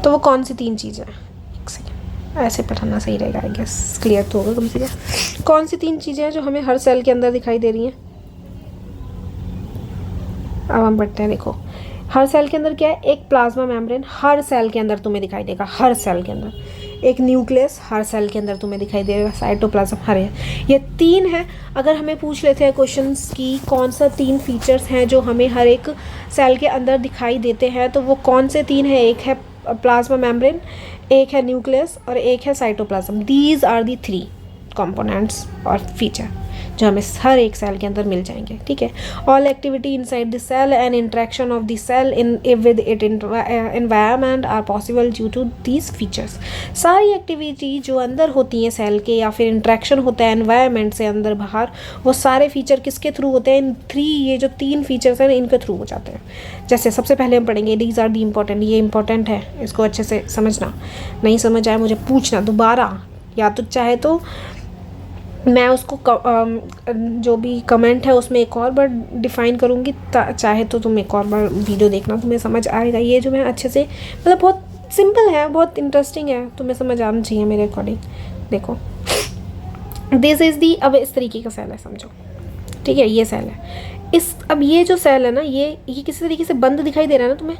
तो वो कौन सी 3 चीज़ें हैं, एक सेकेंड, ऐसे पढ़ाना सही रहेगा, आई गेस क्लियर तो होगा कम से कम। कौन सी 3 चीज़ें हैं जो हमें हर सेल के अंदर दिखाई दे रही हैं। अब हम पढ़ते हैं। देखो हर सेल के अंदर क्या है, एक प्लाज्मा मेम्ब्रेन हर सेल के अंदर तुम्हें दिखाई देगा, हर सेल के अंदर। एक न्यूक्लियस हर सेल के अंदर तुम्हें दिखाई देगा, साइटोप्लाज्म हर है। ये 3 है। अगर हमें पूछ लेते हैं क्वेश्चंस की कौन सा 3 फीचर्स हैं जो हमें हर एक सेल के अंदर दिखाई देते हैं, तो वो कौन से 3 है। एक है प्लाज्मा मेम्ब्रेन, एक है न्यूक्लियस और एक है cytoplasm. These are the 3 components और फीचर जो हमें हर एक सेल के अंदर मिल जाएंगे, ठीक है। All activity inside the cell and interaction of the cell with it environment are possible due to these features. सारी एक्टिविटी जो अंदर होती हैं सेल के, या फिर इंटरेक्शन होता है एनवायरनमेंट से अंदर बाहर, वो सारे फीचर किसके थ्रू होते हैं, इन 3 ये जो 3 फीचर्स हैं इनके थ्रू हो जाते हैं। जैसे सबसे पहले हम पढ़ेंगे दीज आर दी इम्पोर्टेंट। ये इंपॉर्टेंट है, इसको अच्छे से समझना, नहीं समझ आए मुझे पूछना दोबारा, या तो चाहे तो मैं उसको जो भी कमेंट है उसमें एक और बार डिफ़ाइन करूँगी, चाहे तो तुम एक और बार वीडियो देखना, तुम्हें समझ आएगा। ये जो मैं अच्छे से, मतलब बहुत सिंपल है, बहुत इंटरेस्टिंग है, तुम्हें समझ आना चाहिए मेरे अकॉर्डिंग। देखो दिस इज़ दी, अब इस तरीके का सेल है समझो, ठीक है, ये सेल है। अब ये जो सेल है ना, ये किसी तरीके से बंद दिखाई दे रहा है ना तुम्हें,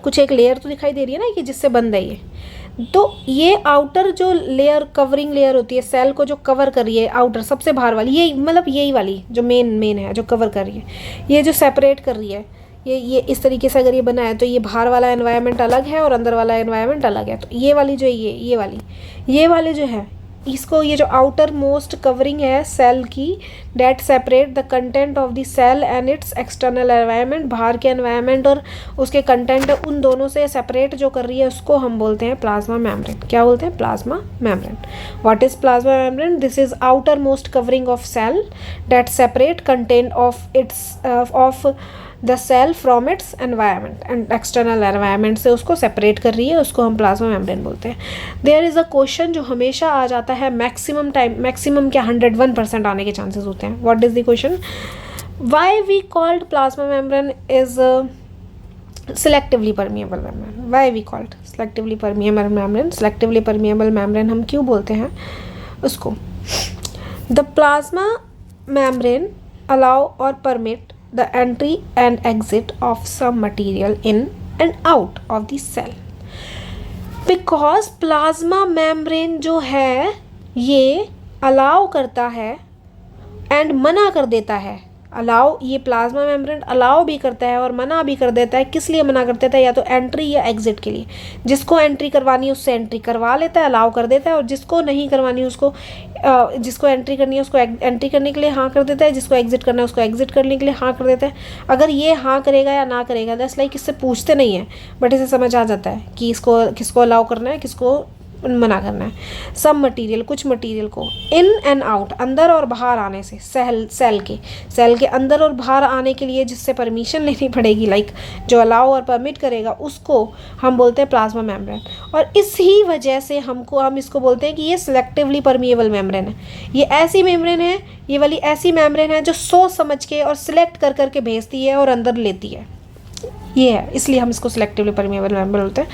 कुछ एक लेयर तो दिखाई दे रही है ना कि जिससे बंद है ये। तो ये आउटर जो लेयर, कवरिंग लेयर होती है सेल को जो कवर कर रही है, आउटर सबसे बाहर वाली, ये मतलब यही वाली जो मेन है जो कवर कर रही है, ये जो सेपरेट कर रही है, ये इस तरीके से अगर ये बना है तो ये बाहर वाला एनवायरनमेंट अलग है और अंदर वाला एनवायरनमेंट अलग है। तो ये वाली जो ये वाली जो है इसको ये जो आउटर मोस्ट कवरिंग है सेल की, that separate the content of the cell and its external environment, बाहर के एनवायरनमेंट और उसके कंटेंट उन दोनों से सेपरेट जो कर रही है उसको हम बोलते हैं प्लाज्मा मेम्ब्रेन। क्या बोलते हैं? Plasma membrane. What is plasma membrane? This is outermost covering of cell that separate content of its of the cell from its environment and external environment से उसको सेपरेट कर रही है, उसको हम प्लाज्मा मेम्ब्रेन बोलते हैं। देयर इज़ अ क्वेश्चन जो हमेशा आ जाता है, मैक्सिमम टाइम, मैक्सिमम क्या 101% आने के चांसेस होते हैं। What is the question? Why we called plasma membrane is selectively permeable membrane? Why we called selectively permeable membrane? Selectively permeable membrane हम क्यों बोलते हैं उसको? The plasma membrane allow or permit the entry and exit of some material in and out of the cell. Because plasma membrane जो है ये allow करता है and मना कर देता है। अलाउ, ये प्लाज्मा मेम्ब्रेन अलाउ भी करता है और मना भी कर देता है। किस लिए मना कर देता है? या तो एंट्री या एग्जिट के लिए। जिसको एंट्री करवानी है उससे एंट्री करवा लेता है, अलाउ कर देता है, और जिसको नहीं करवानी है उसको जिसको एंट्री करनी है उसको एंट्री करने के लिए हाँ कर देता है, जिसको एग्जिट करना है उसको एग्जिट करने के लिए हाँ कर देता है। अगर ये हाँ करेगा या ना करेगा, दैट्स लाइक इससे पूछते नहीं है बट इसे समझ आ जाता है कि इसको किसको अलाउ करना है, किसको मना करना है। सब मटेरियल, कुछ मटेरियल को इन एंड आउट, अंदर और बाहर आने से, सेल के अंदर और बाहर आने के लिए जिससे परमिशन लेनी पड़ेगी, लाइक जो अलाउ और परमिट करेगा उसको हम बोलते हैं प्लाज्मा मेम्ब्रेन। और इसी वजह से हम इसको बोलते हैं कि ये सिलेक्टिवली परमिएबल मेम्ब्रेन है। ये ऐसी मेम्ब्रेन है, ये वाली ऐसी मेम्ब्रेन है जो सोच समझ के और सिलेक्ट कर करके भेजती है और अंदर लेती है। ये है, इसलिए हम इसको सिलेक्टिवली परमिएबल मेम्ब्रेन बोलते हैं।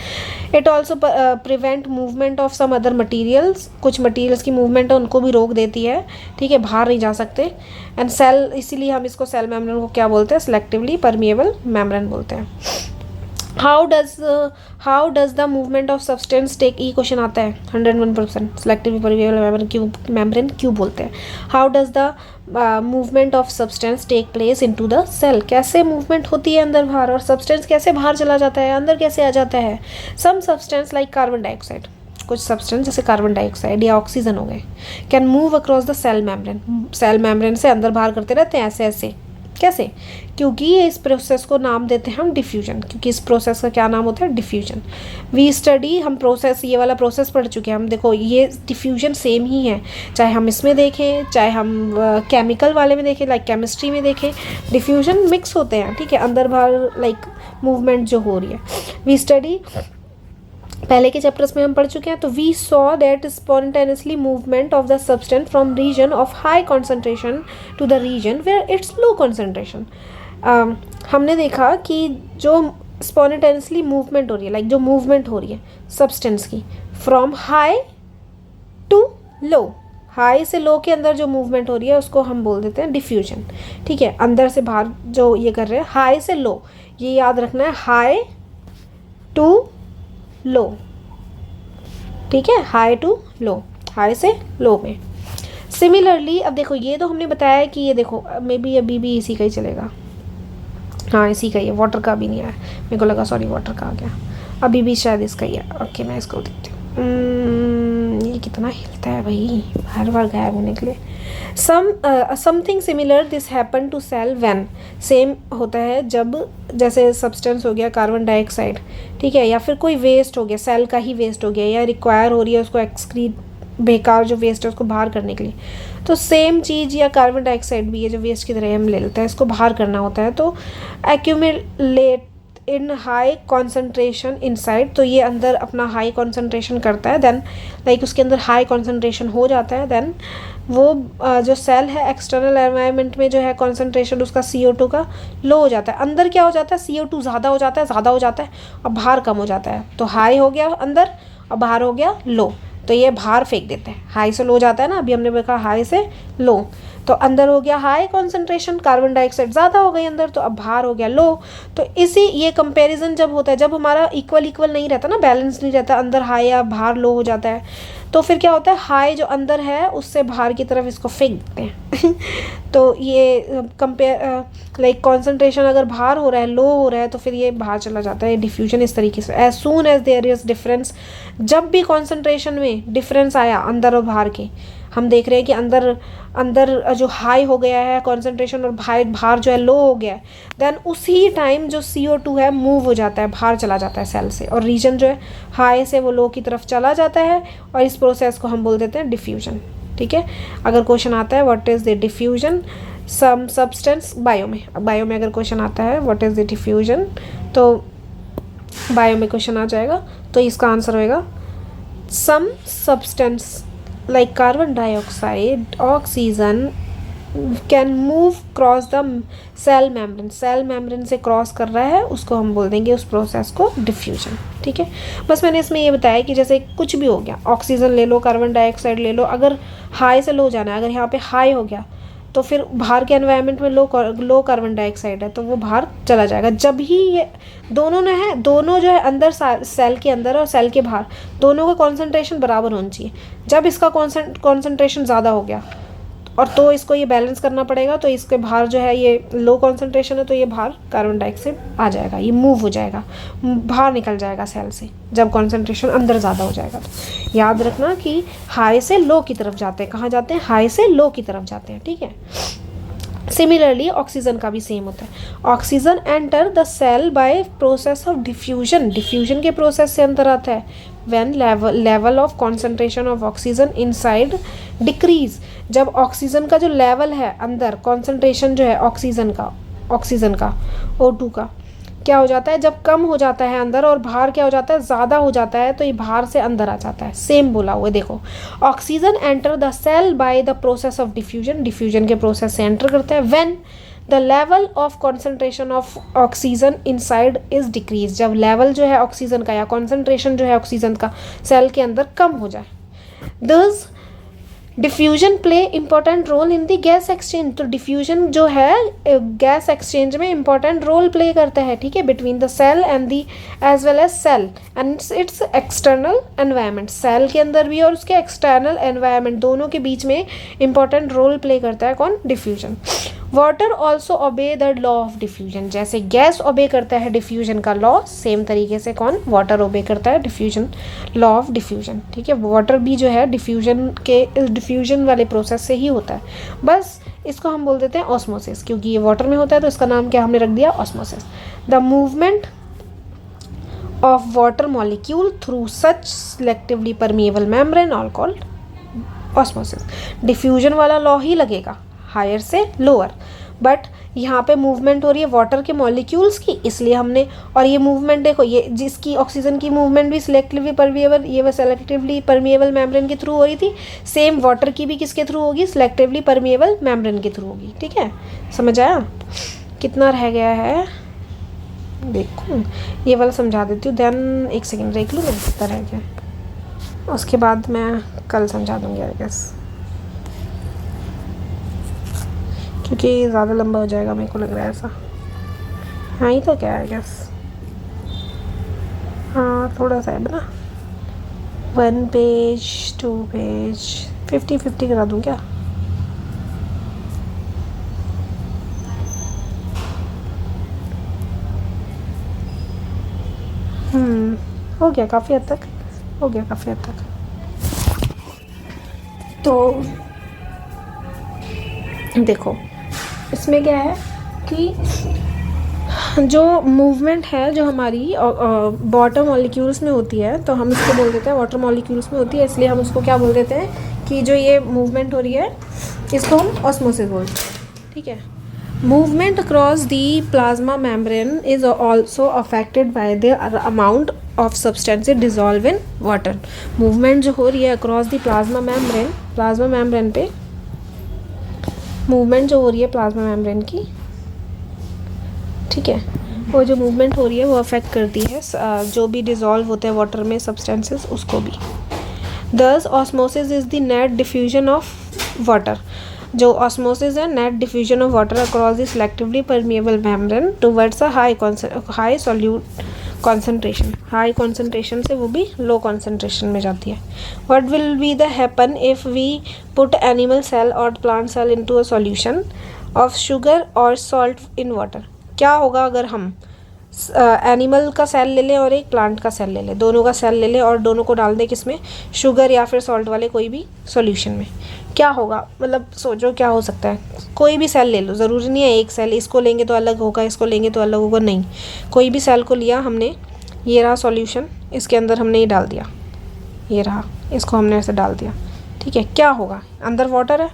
It also prevent movement of some other materials, कुछ मटीरियल्स की मूवमेंट है उनको भी रोक देती है, ठीक है, बाहर नहीं जा सकते। एंड सेल, इसीलिए हम इसको सेल मेम्ब्रेन को क्या बोलते हैं? सिलेक्टिवली परमिएबल मेम्ब्रेन बोलते हैं। How does the movement of substance take, ये क्वेश्चन आता है 101%। सिलेक्टिवली परमिएबल मेम्ब्रेन क्यों बोलते हैं? How does the movement of substance take place into the cell, कैसे मूवमेंट होती है अंदर बाहर, और सब्सटेंस कैसे बाहर चला जाता है, अंदर कैसे आ जाता है? Some substance like carbon dioxide, कुछ सब्सटेंस जैसे कार्बन डाइऑक्साइड या ऑक्सीजन हो गए, can move across the cell membrane, cell membrane से अंदर बाहर करते रहते हैं ऐसे ऐसे। कैसे? क्योंकि इस प्रोसेस को नाम देते हैं हम डिफ्यूजन, क्योंकि इस प्रोसेस का क्या नाम होता है? डिफ्यूजन। वी स्टडी, हम प्रोसेस, ये वाला प्रोसेस पढ़ चुके हैं हम। देखो ये डिफ्यूजन सेम ही है, चाहे हम इसमें देखें, चाहे हम केमिकल वाले में देखें, लाइक केमिस्ट्री में देखें, डिफ्यूजन मिक्स होते हैं, ठीक है, अंदर बाहर लाइक मूवमेंट जो हो रही है। वी स्टडी, पहले के चैप्टर्स में हम पढ़ चुके हैं। तो we saw that spontaneously movement of the substance from region of high concentration to the region where its low concentration. हमने देखा कि जो स्पॉन्टेनियसली मूवमेंट हो रही है, लाइक जो मूवमेंट हो रही है सब्सटेंस की from high to low, high से लो के अंदर जो मूवमेंट हो रही है उसको हम बोल देते हैं डिफ्यूजन, ठीक है। अंदर से बाहर जो ये कर रहे हैं, हाई से लो, ये याद रखना है, हाई टू लो, ठीक है, हाई टू लो, हाई से लो में। सिमिलरली अब देखो, ये तो हमने बताया कि ये देखो मे बी अभी भी इसी का ही चलेगा, हाँ इसी का ही है, वाटर का भी नहीं आया, मेरे को लगा सॉरी वाटर का आ गया, अभी भी शायद इसका ही है। ओके मैं इसको देखती हूँ, ये कितना हिलता है भाई हर बार गायब होने के लिए। Something similar this happen to cell when, same होता है जब जैसे सब्सटेंस हो गया कार्बन डाइऑक्साइड, ठीक है, या फिर कोई वेस्ट हो गया, सेल का ही वेस्ट हो गया, या रिक्वायर हो रही है उसको एक्सक्रीट, बेकार जो वेस्ट है उसको बाहर करने के लिए, तो सेम चीज़, या कार्बन डाइऑक्साइड भी है जो वेस्ट की तरह हम ले लेते हैं, इसको बाहर करना होता है, तो accumulate in high concentration inside, तो ये अंदर अपना हाई कॉन्सेंट्रेशन करता है, देन लाइक उसके अंदर हाई कॉन्सेंट्रेशन हो जाता है, देन वो जो सेल है एक्सटर्नल एनवायरनमेंट में जो है कॉन्सेंट्रेशन उसका CO2 का लो हो जाता है, अंदर क्या हो जाता है, CO2 ज़्यादा हो जाता है और बाहर कम हो जाता है, तो हाई हो गया अंदर और बाहर हो गया लो, तो ये बाहर फेंक देते हैं। हाई से लो जाता है ना, अभी हमने देखा हाई से लो, तो अंदर हो गया हाई कॉन्सेंट्रेशन, कार्बन डाइऑक्साइड ज़्यादा हो गई अंदर, तो अब बाहर हो गया लो। तो इसी ये कंपैरिजन जब होता है, जब हमारा इक्वल नहीं रहता ना, बैलेंस नहीं रहता, अंदर हाई या बाहर लो हो जाता है, तो फिर क्या होता है, हाई जो अंदर है उससे बाहर की तरफ इसको फेंक देते हैं तो ये कंपेयर लाइक कॉन्सेंट्रेशन अगर बाहर हो रहा है, लो हो रहा है, तो फिर ये बाहर चला जाता है। डिफ्यूजन इस तरीके से, as soon as there is difference, जब भी कॉन्सेंट्रेशन में डिफरेंस आया अंदर और बाहर के, हम देख रहे हैं कि अंदर जो हाई हो गया है कॉन्सेंट्रेशन और बाहर जो है लो हो गया है, देन उसी टाइम जो CO2 है मूव हो जाता है, बाहर चला जाता है सेल से, और रीजन जो है हाई से वो लो की तरफ चला जाता है, और इस प्रोसेस को हम बोल देते हैं डिफ्यूजन। ठीक है, अगर क्वेश्चन आता है what is the diffusion some substance, bio में अगर क्वेश्चन आता है व्हाट इज़ द डिफ्यूजन, तो बायो में क्वेश्चन आ जाएगा, तो इसका आंसर होएगा some substance like carbon dioxide, oxygen can move cross the cell membrane से क्रॉस कर रहा है, उसको हम बोल देंगे उस प्रोसेस को डिफ्यूजन। ठीक है, बस मैंने इसमें ये बताया कि जैसे कुछ भी हो गया, ऑक्सीजन ले लो, कार्बन डाइऑक्साइड ले लो, अगर हाई से लो जाना है, अगर यहाँ पे हाई हो गया तो फिर बाहर के एनवायरनमेंट में लो कार्बन डाइऑक्साइड है तो वो बाहर चला जाएगा। जब ही ये दोनों जो है अंदर सेल के अंदर और सेल के बाहर, दोनों का कॉन्सेंट्रेशन बराबर होना चाहिए। जब इसका कॉन्सेंट्रेशन ज़्यादा हो गया और तो इसको ये बैलेंस करना पड़ेगा, तो इसके बाहर जो है ये लो कॉन्सेंट्रेशन है, तो ये बाहर कार्बन डाइऑक्साइड आ जाएगा, ये मूव हो जाएगा, बाहर निकल जाएगा सेल से, जब कॉन्सेंट्रेशन अंदर ज़्यादा हो जाएगा। तो याद रखना कि हाई से लो की तरफ जाते हैं, कहाँ जाते हैं, हाई से लो की तरफ जाते हैं। ठीक है, सिमिलरली ऑक्सीजन का भी सेम होता है। Oxygen enter the cell by process of diffusion के प्रोसेस से अंदर आता है। When level of concentration of oxygen inside decrease, जब ऑक्सीजन का जो लेवल है अंदर, कॉन्सेंट्रेशन जो है ऑक्सीजन का O2 का क्या हो जाता है, जब कम हो जाता है अंदर और बाहर क्या हो जाता है, ज़्यादा हो जाता है, तो ये बाहर से अंदर आ जाता है। सेम बोला हुआ है, देखो, oxygen enter the cell by the process of diffusion के प्रोसेस से एंटर करता है। When the level of concentration of oxygen inside is decrease, जब लेवल जो है ऑक्सीजन का या कॉन्सेंट्रेशन जो है ऑक्सीजन का सेल के अंदर कम हो जाए। Thus diffusion play important role in the gas exchange, तो डिफ्यूजन जो है गैस एक्सचेंज में इंपॉर्टेंट रोल प्ले करता है। ठीक है, between the cell and the as well as cell and its external environment, cell के अंदर भी और उसके एक्सटर्नल एनवायरनमेंट दोनों के बीच में इंपॉर्टेंट रोल प्ले करता है कौन, diffusion. Water also obey the law of diffusion, जैसे गैस ओबे करता है डिफ्यूजन का लॉ, सेम तरीके से कौन, वाटर ओबे करता है डिफ्यूजन लॉ ऑफ डिफ्यूजन। ठीक है, वाटर भी जो है डिफ्यूजन वाले प्रोसेस से ही होता है, बस इसको हम बोल देते हैं ऑस्मोसिस, क्योंकि ये वाटर में होता है तो इसका नाम क्या हमने रख दिया, osmosis. The movement of water molecule through such selectively permeable membrane all called osmosis. Diffusion वाला लॉ ही लगेगा हायर से लोअर, बट यहाँ पे मूवमेंट हो रही है वाटर के मॉलिक्यूल्स की, इसलिए हमने, और ये मूवमेंट देखो, ये जिसकी ऑक्सीजन की मूवमेंट भी सिलेक्टिवली परमिएबल, ये वह सेलेक्टिवली परमिएबल मेम्ब्रेन के थ्रू हो रही थी, सेम वाटर की भी किसके थ्रू होगी, सिलेक्टिवली परमिएबल मेम्ब्रेन के थ्रू होगी। ठीक है, समझ आया, कितना रह गया है, देखो ये वाला समझा देती हूँ, देन एक सेकेंड देख लूँ मैं कितना रह गया, उसके बाद मैं कल समझा दूँगी आई गेस, क्योंकि ज़्यादा लंबा हो जाएगा मेरे को लग रहा है ऐसा। हाँ, ही तो क्या है गैस, हाँ थोड़ा सा है ना, 1 पेज 2 पेज 50-50 करा दूँ क्या, हो गया काफ़ी हद तक, हो गया काफ़ी हद तक। तो देखो इसमें क्या है कि जो मूवमेंट है जो हमारी वाटर मॉलिक्यूल्स में होती है, तो हम इसको बोल देते हैं वाटर मॉलिक्यूल्स में होती है, इसलिए हम उसको क्या बोल देते हैं कि जो ये मूवमेंट हो रही है इसको हम ऑस्मोसिस बोलते हैं। ठीक है, movement across the plasma membrane is also affected by the amount of substances dissolve in water. Movement जो हो रही है अक्रॉस दी प्लाज्मा मेम्ब्रेन पे मूवमेंट जो हो रही है प्लाज्मा मेम्ब्रेन की, ठीक है, वो जो मूवमेंट हो रही है वो अफेक्ट करती है जो भी डिज़ोल्व होते हैं वाटर में सब्सटेंसेस, उसको भी। This osmosis is the net diffusion of water, जो ऑस्मोसिस है net diffusion of water across the selectively permeable membrane towards a high concentration, high concentration से वो भी लो कॉन्सेंट्रेशन में जाती है। What will be the happen if we put animal cell और plant cell into a solution of sugar और salt in water. क्या होगा अगर हम एनिमल का सेल ले लें और एक प्लांट का सेल ले लें, दोनों का सेल ले लें और दोनों को डाल दें किसमें, शुगर या फिर सॉल्ट वाले कोई भी सॉल्यूशन में, क्या होगा? मतलब सोचो क्या हो सकता है। कोई भी सेल ले लो, ज़रूरी नहीं है एक सेल, इसको लेंगे तो अलग होगा, इसको लेंगे तो अलग होगा, नहीं, कोई भी सेल को लिया हमने, ये रहा सॉल्यूशन, इसके अंदर हमने ये डाल दिया, ये रहा, इसको हमने ऐसे डाल दिया, ठीक है, क्या होगा? अंदर वाटर है,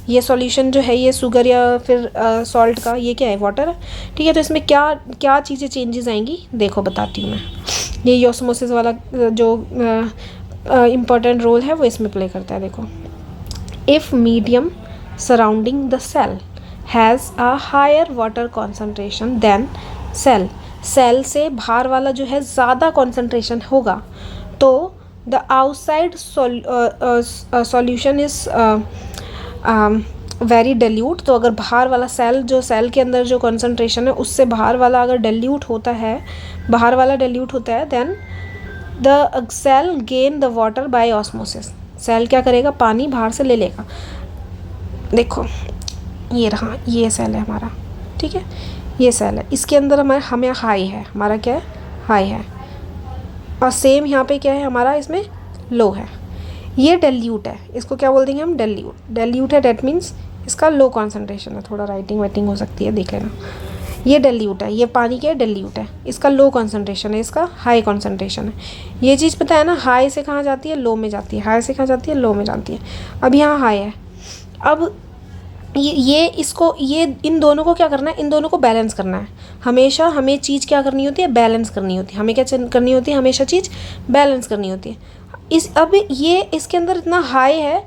ये सॉल्यूशन जो है ये शुगर या फिर सॉल्ट का, ये क्या है? वाटर है, ठीक है। तो इसमें क्या क्या चीज़ें चेंजेस आएंगी, देखो बताती हूँ मैं। ये ऑस्मोसिस वाला जो इम्पोर्टेंट रोल है वो इसमें प्ले करता है। देखो, if medium surrounding the cell has a higher water concentration than cell, cell से बाहर वाला जो है ज़्यादा कॉन्सेंट्रेशन होगा, तो the outside solution is very dilute। तो अगर बाहर वाला सेल, जो सेल के अंदर जो कॉन्सेंट्रेशन है उससे बाहर वाला अगर dilute होता है, बाहर वाला dilute होता है, then the cell gain the water by osmosis। Cell क्या करेगा? पानी बाहर से ले लेगा। देखो ये रहा, ये सेल है हमारा, ठीक है, ये सेल है, इसके अंदर हमें हाई है, हमारा क्या है? हाई है, और सेम यहाँ पे क्या है हमारा? इसमें लो है। ये डेल्यूट है, इसको क्या बोल देंगे हम? डेल्यूट। डेल्यूट है, डेट मीन्स इसका लो कॉन्सेंट्रेशन है, थोड़ा राइटिंग वाइटिंग हो सकती है, देख लेना। ये डेल्यूट है, ये पानी क्या है? डेल्यूट है, इसका लो कॉन्सेंट्रेशन है, इसका हाई कॉन्सेंट्रेशन है। ये चीज़ पता है ना, हाई से कहाँ जाती है? लो में जाती है। हाई से कहाँ जाती है? लो में जाती है। अब यहाँ हाई है, अब ये इसको, ये इन दोनों को क्या करना है? इन दोनों को बैलेंस करना है। हमेशा हमें चीज़ क्या करनी होती है? बैलेंस करनी होती है। हमें क्या करनी होती है? हमेशा चीज़ बैलेंस करनी होती है। अब ये इसके अंदर इतना हाई है,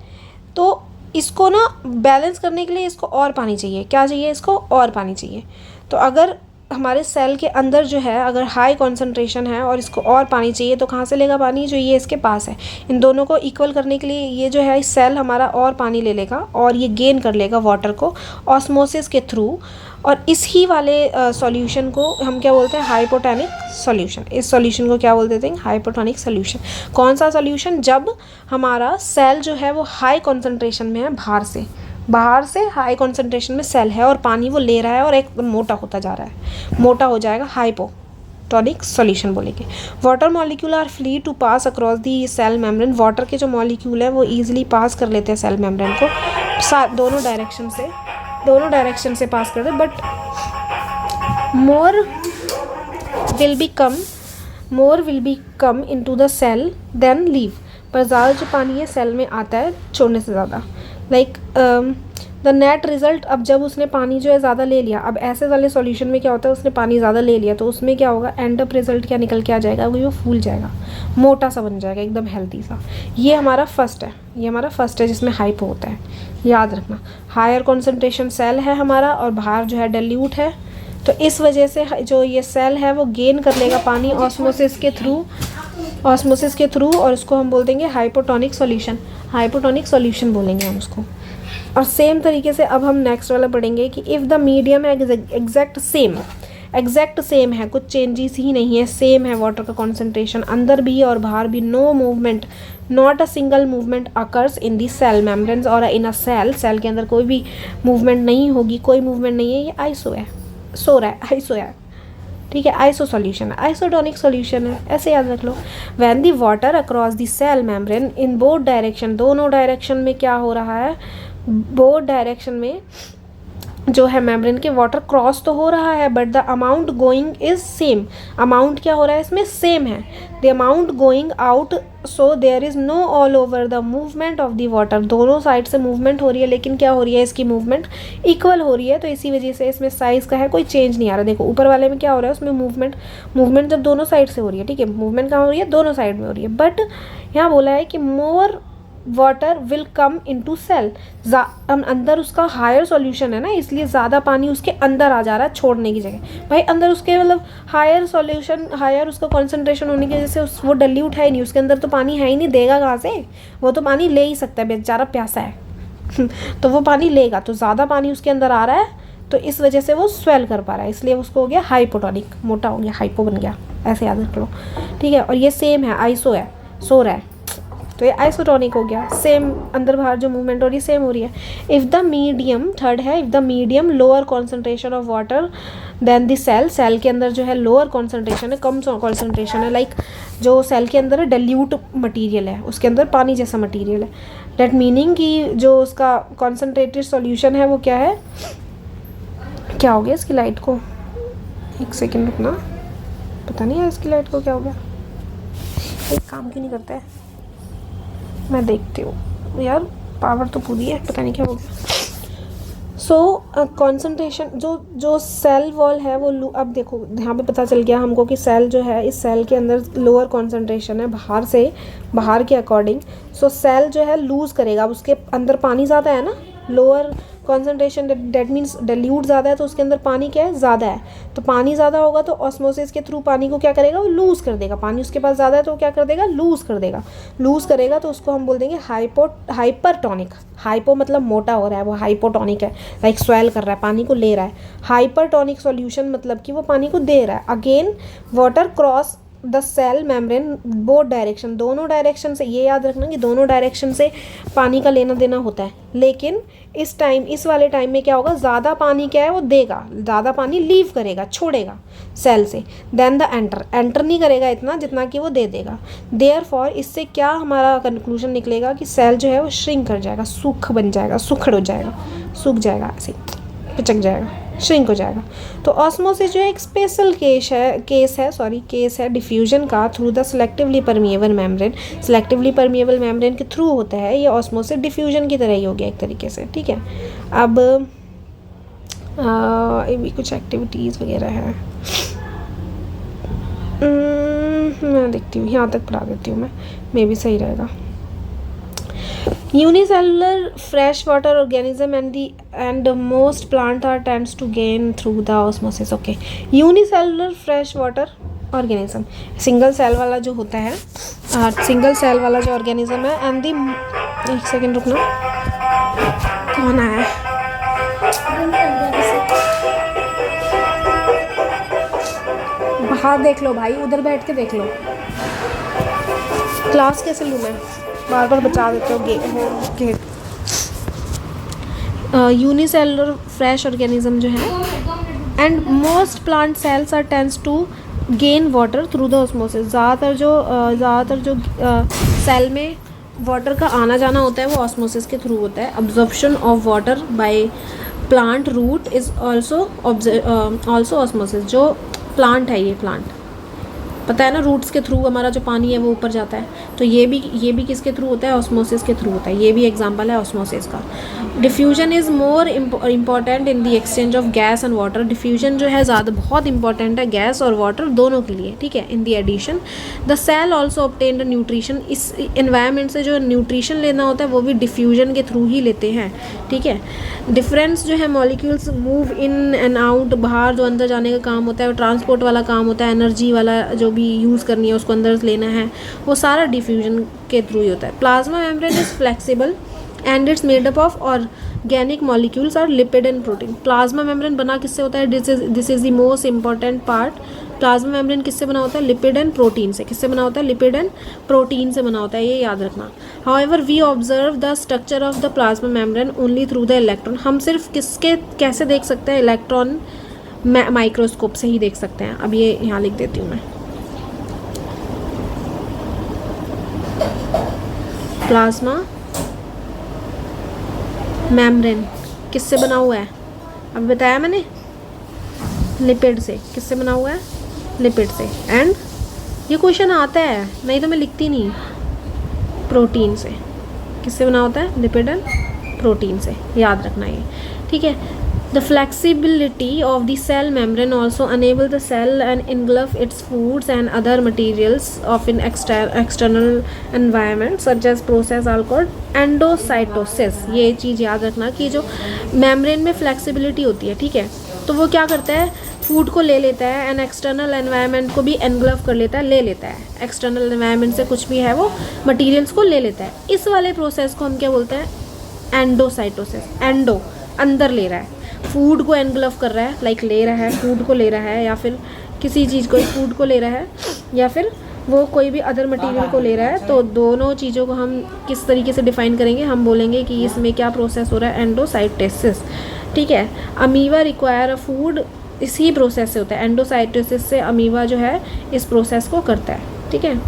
तो इसको ना बैलेंस करने के लिए इसको और पानी चाहिए। क्या चाहिए? इसको और पानी चाहिए। तो अगर हमारे सेल के अंदर जो है अगर हाई कॉन्सेंट्रेशन है और इसको और पानी चाहिए, तो कहाँ से लेगा पानी? जो ये इसके पास है। इन दोनों को इक्वल करने के लिए ये जो है सेल हमारा और पानी ले लेगा और ये गेन कर लेगा वाटर को ऑस्मोसिस के थ्रू, और इस ही वाले सॉल्यूशन को हम क्या बोलते हैं? Hypotonic solution. इस सॉल्यूशन को क्या बोल देते हैं? Hypotonic solution. कौन सा सॉल्यूशन? जब हमारा सेल जो है वो हाई कॉन्सेंट्रेशन में है, बाहर से हाई कॉन्सेंट्रेशन में सेल है और पानी वो ले रहा है और एकदम मोटा होता जा रहा है, मोटा हो जाएगा, हाइपोटोनिक सॉल्यूशन बोलेंगे। Water molecule are free to pass across the cell membrane. Water के जो मॉलिक्यूल है वो ईजिली पास कर लेते हैं सेल मेम्ब्रेन को, दोनों डायरेक्शन से पास करते हैं, but more will be come into the cell than leave. पर ज़्यादा जो पानी है सेल में आता है छोड़ने से ज़्यादा। लाइक द नेट रिज़ल्ट, अब जब उसने पानी जो है ज़्यादा ले लिया, अब ऐसे वाले सॉल्यूशन में क्या होता है? उसने पानी ज़्यादा ले लिया, तो उसमें क्या होगा? एंड अप रिज़ल्ट क्या निकल के आ जाएगा? वो फूल जाएगा, मोटा सा बन जाएगा, एकदम हेल्दी सा। ये हमारा फर्स्ट है, जिसमें हाइपो होता है, याद रखना। हायर कॉन्सेंट्रेशन सेल है हमारा और बाहर जो है डेल्यूट है, तो इस वजह से जो ये सेल है वो गेन कर लेगा पानी ऑस्मोसिस के थ्रू, और उसको हम बोल देंगे हाइपोटोनिक सॉल्यूशन बोलेंगे हम उसको। और सेम तरीके से अब हम नेक्स्ट वाला पढ़ेंगे कि if the medium exact same है, कुछ चेंजेस ही नहीं है, सेम है वाटर का कॉन्सेंट्रेशन अंदर भी और बाहर भी, no movement, not a single movement occurs in the cell membranes और इन अ सेल के अंदर कोई भी मूवमेंट नहीं होगी, कोई मूवमेंट नहीं है, ये आइसो है, ठीक है, आइसो सॉल्यूशन है, आइसोटोनिक सॉल्यूशन है, ऐसे याद रख लो। When the water across the cell membrane in both direction, दोनों डायरेक्शन में क्या हो रहा है? बोथ डायरेक्शन में जो है मेम्ब्रेन के वाटर क्रॉस तो हो रहा है, but the amount going is same. Amount क्या हो रहा है इसमें? सेम है। The amount going out, so there is no all over the movement of the water. दोनों साइड से मूवमेंट हो रही है, लेकिन क्या हो रही है? इसकी मूवमेंट इक्वल हो रही है, तो इसी वजह से इसमें साइज़ का है कोई चेंज नहीं आ रहा। देखो ऊपर वाले में क्या हो रहा है? उसमें मूवमेंट जब दोनों साइड से हो रही है, ठीक है, मूवमेंट कहाँ हो रही है? दोनों साइड में हो रही है, बट यहाँ बोला है कि more water will come into cell. अंदर उसका हायर सॉल्यूशन है ना, इसलिए ज़्यादा पानी उसके अंदर आ जा रहा है छोड़ने की जगह। भाई अंदर उसके मतलब हायर उसका कॉन्सेंट्रेशन होने की वजह से वो डल्यूट है ही नहीं, उसके अंदर तो पानी है ही नहीं, देगा कहाँ से? वो तो पानी ले ही सकता है, बेचारा प्यासा है तो वो पानी लेगा, तो ज़्यादा पानी उसके अंदर आ रहा है, तो इस वजह से वो स्वेल कर पा रहा है, इसलिए उसको हो गया हाइपोटोनिक, मोटा हो गया, हाइपो बन गया। ऐसे याद रख लो, ठीक है। और ये सेम है, आइसो है, सो रहा है, तो ये आइसोटोनिक हो गया, सेम अंदर बाहर जो मूवमेंट हो रही है सेम हो रही है। इफ़ द मीडियम, थर्ड है, if the medium lower concentration of water than the cell, cell के अंदर जो है लोअर कॉन्सेंट्रेशन है, कम कॉन्सेंट्रेशन है, लाइक जो सेल के अंदर डाइल्यूट मटीरियल है, उसके अंदर पानी जैसा मटीरियल है, डेट मीनिंग कि जो उसका कॉन्सेंट्रेटेड सॉल्यूशन है वो क्या है, क्या हो गया इसकी लाइट को, एक सेकेंड रुकना, पता नहीं यार इसकी लाइट को क्या हो गया, एक काम क्यों नहीं करता है, मैं देखती हूँ यार, पावर तो पूरी है, पता नहीं क्या हो गया। सो कॉन्सेंट्रेशन जो सेल वॉल है वो अब देखो यहाँ पे पता चल गया हमको कि सेल जो है, इस सेल के अंदर लोअर कॉन्सेंट्रेशन है बाहर के अकॉर्डिंग। सो सेल जो है लूज़ करेगा, उसके अंदर पानी ज़्यादा है ना, lower concentration that means dilute ज़्यादा है, तो उसके अंदर पानी क्या है, ज़्यादा है, तो पानी ज़्यादा होगा तो ऑस्मोसिस के थ्रू पानी को क्या करेगा, वो लूज़ कर देगा, पानी उसके पास ज़्यादा है तो क्या कर देगा, लूज़ कर देगा, लूज़ करेगा तो उसको हम बोल देंगे हाइपरटोनिक। हाइपो मतलब मोटा हो रहा है, वो हाइपोटोनिक है, लाइक स्वेल कर रहा है, पानी को ले रहा है। हाइपरटोनिक सॉल्यूशन मतलब कि वो पानी को दे रहा है। Again water cross the cell membrane both direction, दोनों डायरेक्शन से, ये याद रखना कि दोनों डायरेक्शन से पानी का लेना देना होता है, लेकिन इस वाले टाइम में क्या होगा, ज़्यादा पानी क्या है वो देगा, ज़्यादा पानी लीव करेगा, छोड़ेगा सेल से, देन द एंटर नहीं करेगा इतना जितना कि वो दे देगा। देयरफॉर इससे क्या हमारा कंक्लूजन निकलेगा कि सेल जो है वो श्रिंक कर जाएगा, सूख बन जाएगा, सुखड़ हो जाएगा, सूख जाएगा, ऐसे पिचक जाएगा, श्रिंक हो जाएगा। तो ऑस्मोसिस जो है एक स्पेशल केस है डिफ्यूजन का through the selectively permeable membrane. Selectively permeable membrane के थ्रू होता है ये ऑस्मोसिस, डिफ्यूजन की तरह ही हो गया एक तरीके से, ठीक है। अब ये भी कुछ एक्टिविटीज़ वगैरह है, मैं देखती हूँ, यहाँ तक पढ़ा देती हूँ मैं, मे भी सही रहेगा। Unicellular freshwater organism and most plant are tends to gain through the osmosis. Okay, unicellular freshwater organism, single cell वाला जो होता है, सिंगल सेल वाला जो ऑर्गेनिज्म है, एंड दी, एक सेकेंड रुकना, कौन आया है, बाहर देख लो भाई, उधर बैठ के देख लो, क्लास कैसे लूँ मैं, बार बार बचा देते हो गेट। यूनिसेलुलर फ्रेश ऑर्गेनिज्म जो है, and most plant cells are tends to gain water through the osmosis. ज़्यादातर जो सेल में वाटर का आना जाना होता है वो ऑस्मोसिस के थ्रू होता है। Absorption of water by plant root is also osmosis. जो प्लांट है, ये प्लांट पता है ना, रूट्स के थ्रू हमारा जो पानी है वो ऊपर जाता है, तो ये भी किसके थ्रू होता है, ऑस्मोसिस के थ्रू होता है। ये भी एग्जांपल है ऑस्मोसिस का। Diffusion is more important in the exchange of gas and water. Diffusion जो है ज़्यादा बहुत इंपॉर्टेंट है गैस और वाटर दोनों के लिए, ठीक है। In the addition the cell also obtained nutrition. इस एनवायरनमेंट से जो न्यूट्रिशन लेना होता है वो भी डिफ्यूजन के थ्रू ही लेते हैं, ठीक है। डिफरेंस जो है molecules move in and out, बाहर जो अंदर जाने का काम होता है वो ट्रांसपोर्ट वाला काम होता है, एनर्जी वाला जो भी यूज़ करनी है उसको अंदर लेना है, वो सारा डिफ्यूजन के थ्रू ही होता है। Plasma membrane is flexible and it's made up of organic molecules और lipid and protein. Plasma membrane बना किससे होता है, this is the most important part. Plasma membrane किससे बना होता है, लिपिड एंड प्रोटीन से। किससे बना होता है, लिपिड एंड प्रोटीन से बना होता है, ये याद रखना। However we observe the structure of the plasma membrane only through the electron. हम सिर्फ कैसे देख सकते हैं, इलेक्ट्रॉन माइक्रोस्कोप से ही देख सकते हैं। अब ये यहाँ लिख देती हूँ मैं, प्लाज्मा मेम्ब्रेन किससे बना हुआ है, अब बताया मैंने, लिपिड से। किससे बना हुआ है, लिपिड से। एंड ये क्वेश्चन आता है, नहीं तो मैं लिखती नहीं, प्रोटीन से। किससे बना होता है, लिपिड एंड प्रोटीन से, याद रखना ये, ठीक है। The flexibility of the cell membrane also enable the cell and engulf its foods and other materials of an external environment such as process called endocytosis। ये चीज़ याद रखना कि जो membrane में flexibility होती है, ठीक है, तो वो क्या करता है, फूड को ले लेता है एंड एक्सटर्नल एनवायरनमेंट को भी एनग्लफ कर लेता है, ले लेता है। एक्सटर्नल एनवायरनमेंट से कुछ भी है वो मटीरियल्स को ले लेता है। इस वाले प्रोसेस को हम क्या बोलते हैं, एंडोसाइटोसिस। एंडो अंदर ले रहा है, फूड को एनग्लफ कर रहा है, लाइक ले रहा है, फूड को ले रहा है, या फिर किसी चीज़ को, फूड को ले रहा है या फिर वो कोई भी अदर मटेरियल को ले रहा है, तो दोनों चीज़ों को हम किस तरीके से डिफ़ाइन करेंगे, हम बोलेंगे कि इसमें क्या प्रोसेस हो रहा है, एंडोसाइटोसिस, ठीक है। अमीबा रिक्वायर अ फूड इसी प्रोसेस से होता है, एंडोसाइटोसिस से अमीबा जो है इस प्रोसेस को करता है, ठीक है।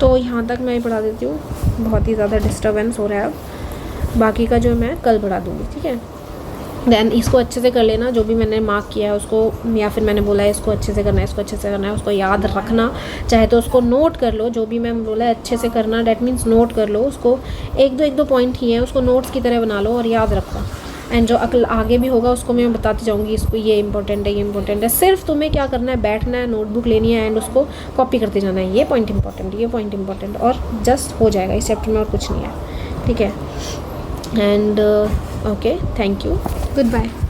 तो यहाँ तक मैं पढ़ा देती हूँ, बहुत ही ज़्यादा डिस्टर्बेंस हो रहा है अब, बाकी का जो मैं कल पढ़ा दूँगी, ठीक है। देन इसको अच्छे से कर लेना, जो भी मैंने मार्क किया है उसको, या फिर मैंने बोला है इसको अच्छे से करना है, इसको अच्छे से करना है, उसको याद रखना, चाहे तो उसको नोट कर लो, जो भी मैं बोला है अच्छे से करना, डेट मीन्स नोट कर लो उसको, एक दो पॉइंट ही है, उसको नोट्स की तरह बना लो और याद रखो। एंड जो अकल आगे भी होगा उसको मैं बताती जाऊँगी, इसको ये इंपॉर्टेंट है, ये इंपॉर्टेंट है, सिर्फ तुम्हें क्या करना है, बैठना है, नोटबुक लेनी है एंड उसको कॉपी करते जाना है, ये पॉइंट इंपॉर्टेंट, ये पॉइंट इंपॉर्टेंट, और जस्ट हो जाएगा इस चैप्टर में, और कुछ नहीं है, ठीक है। And okay, thank you, good bye.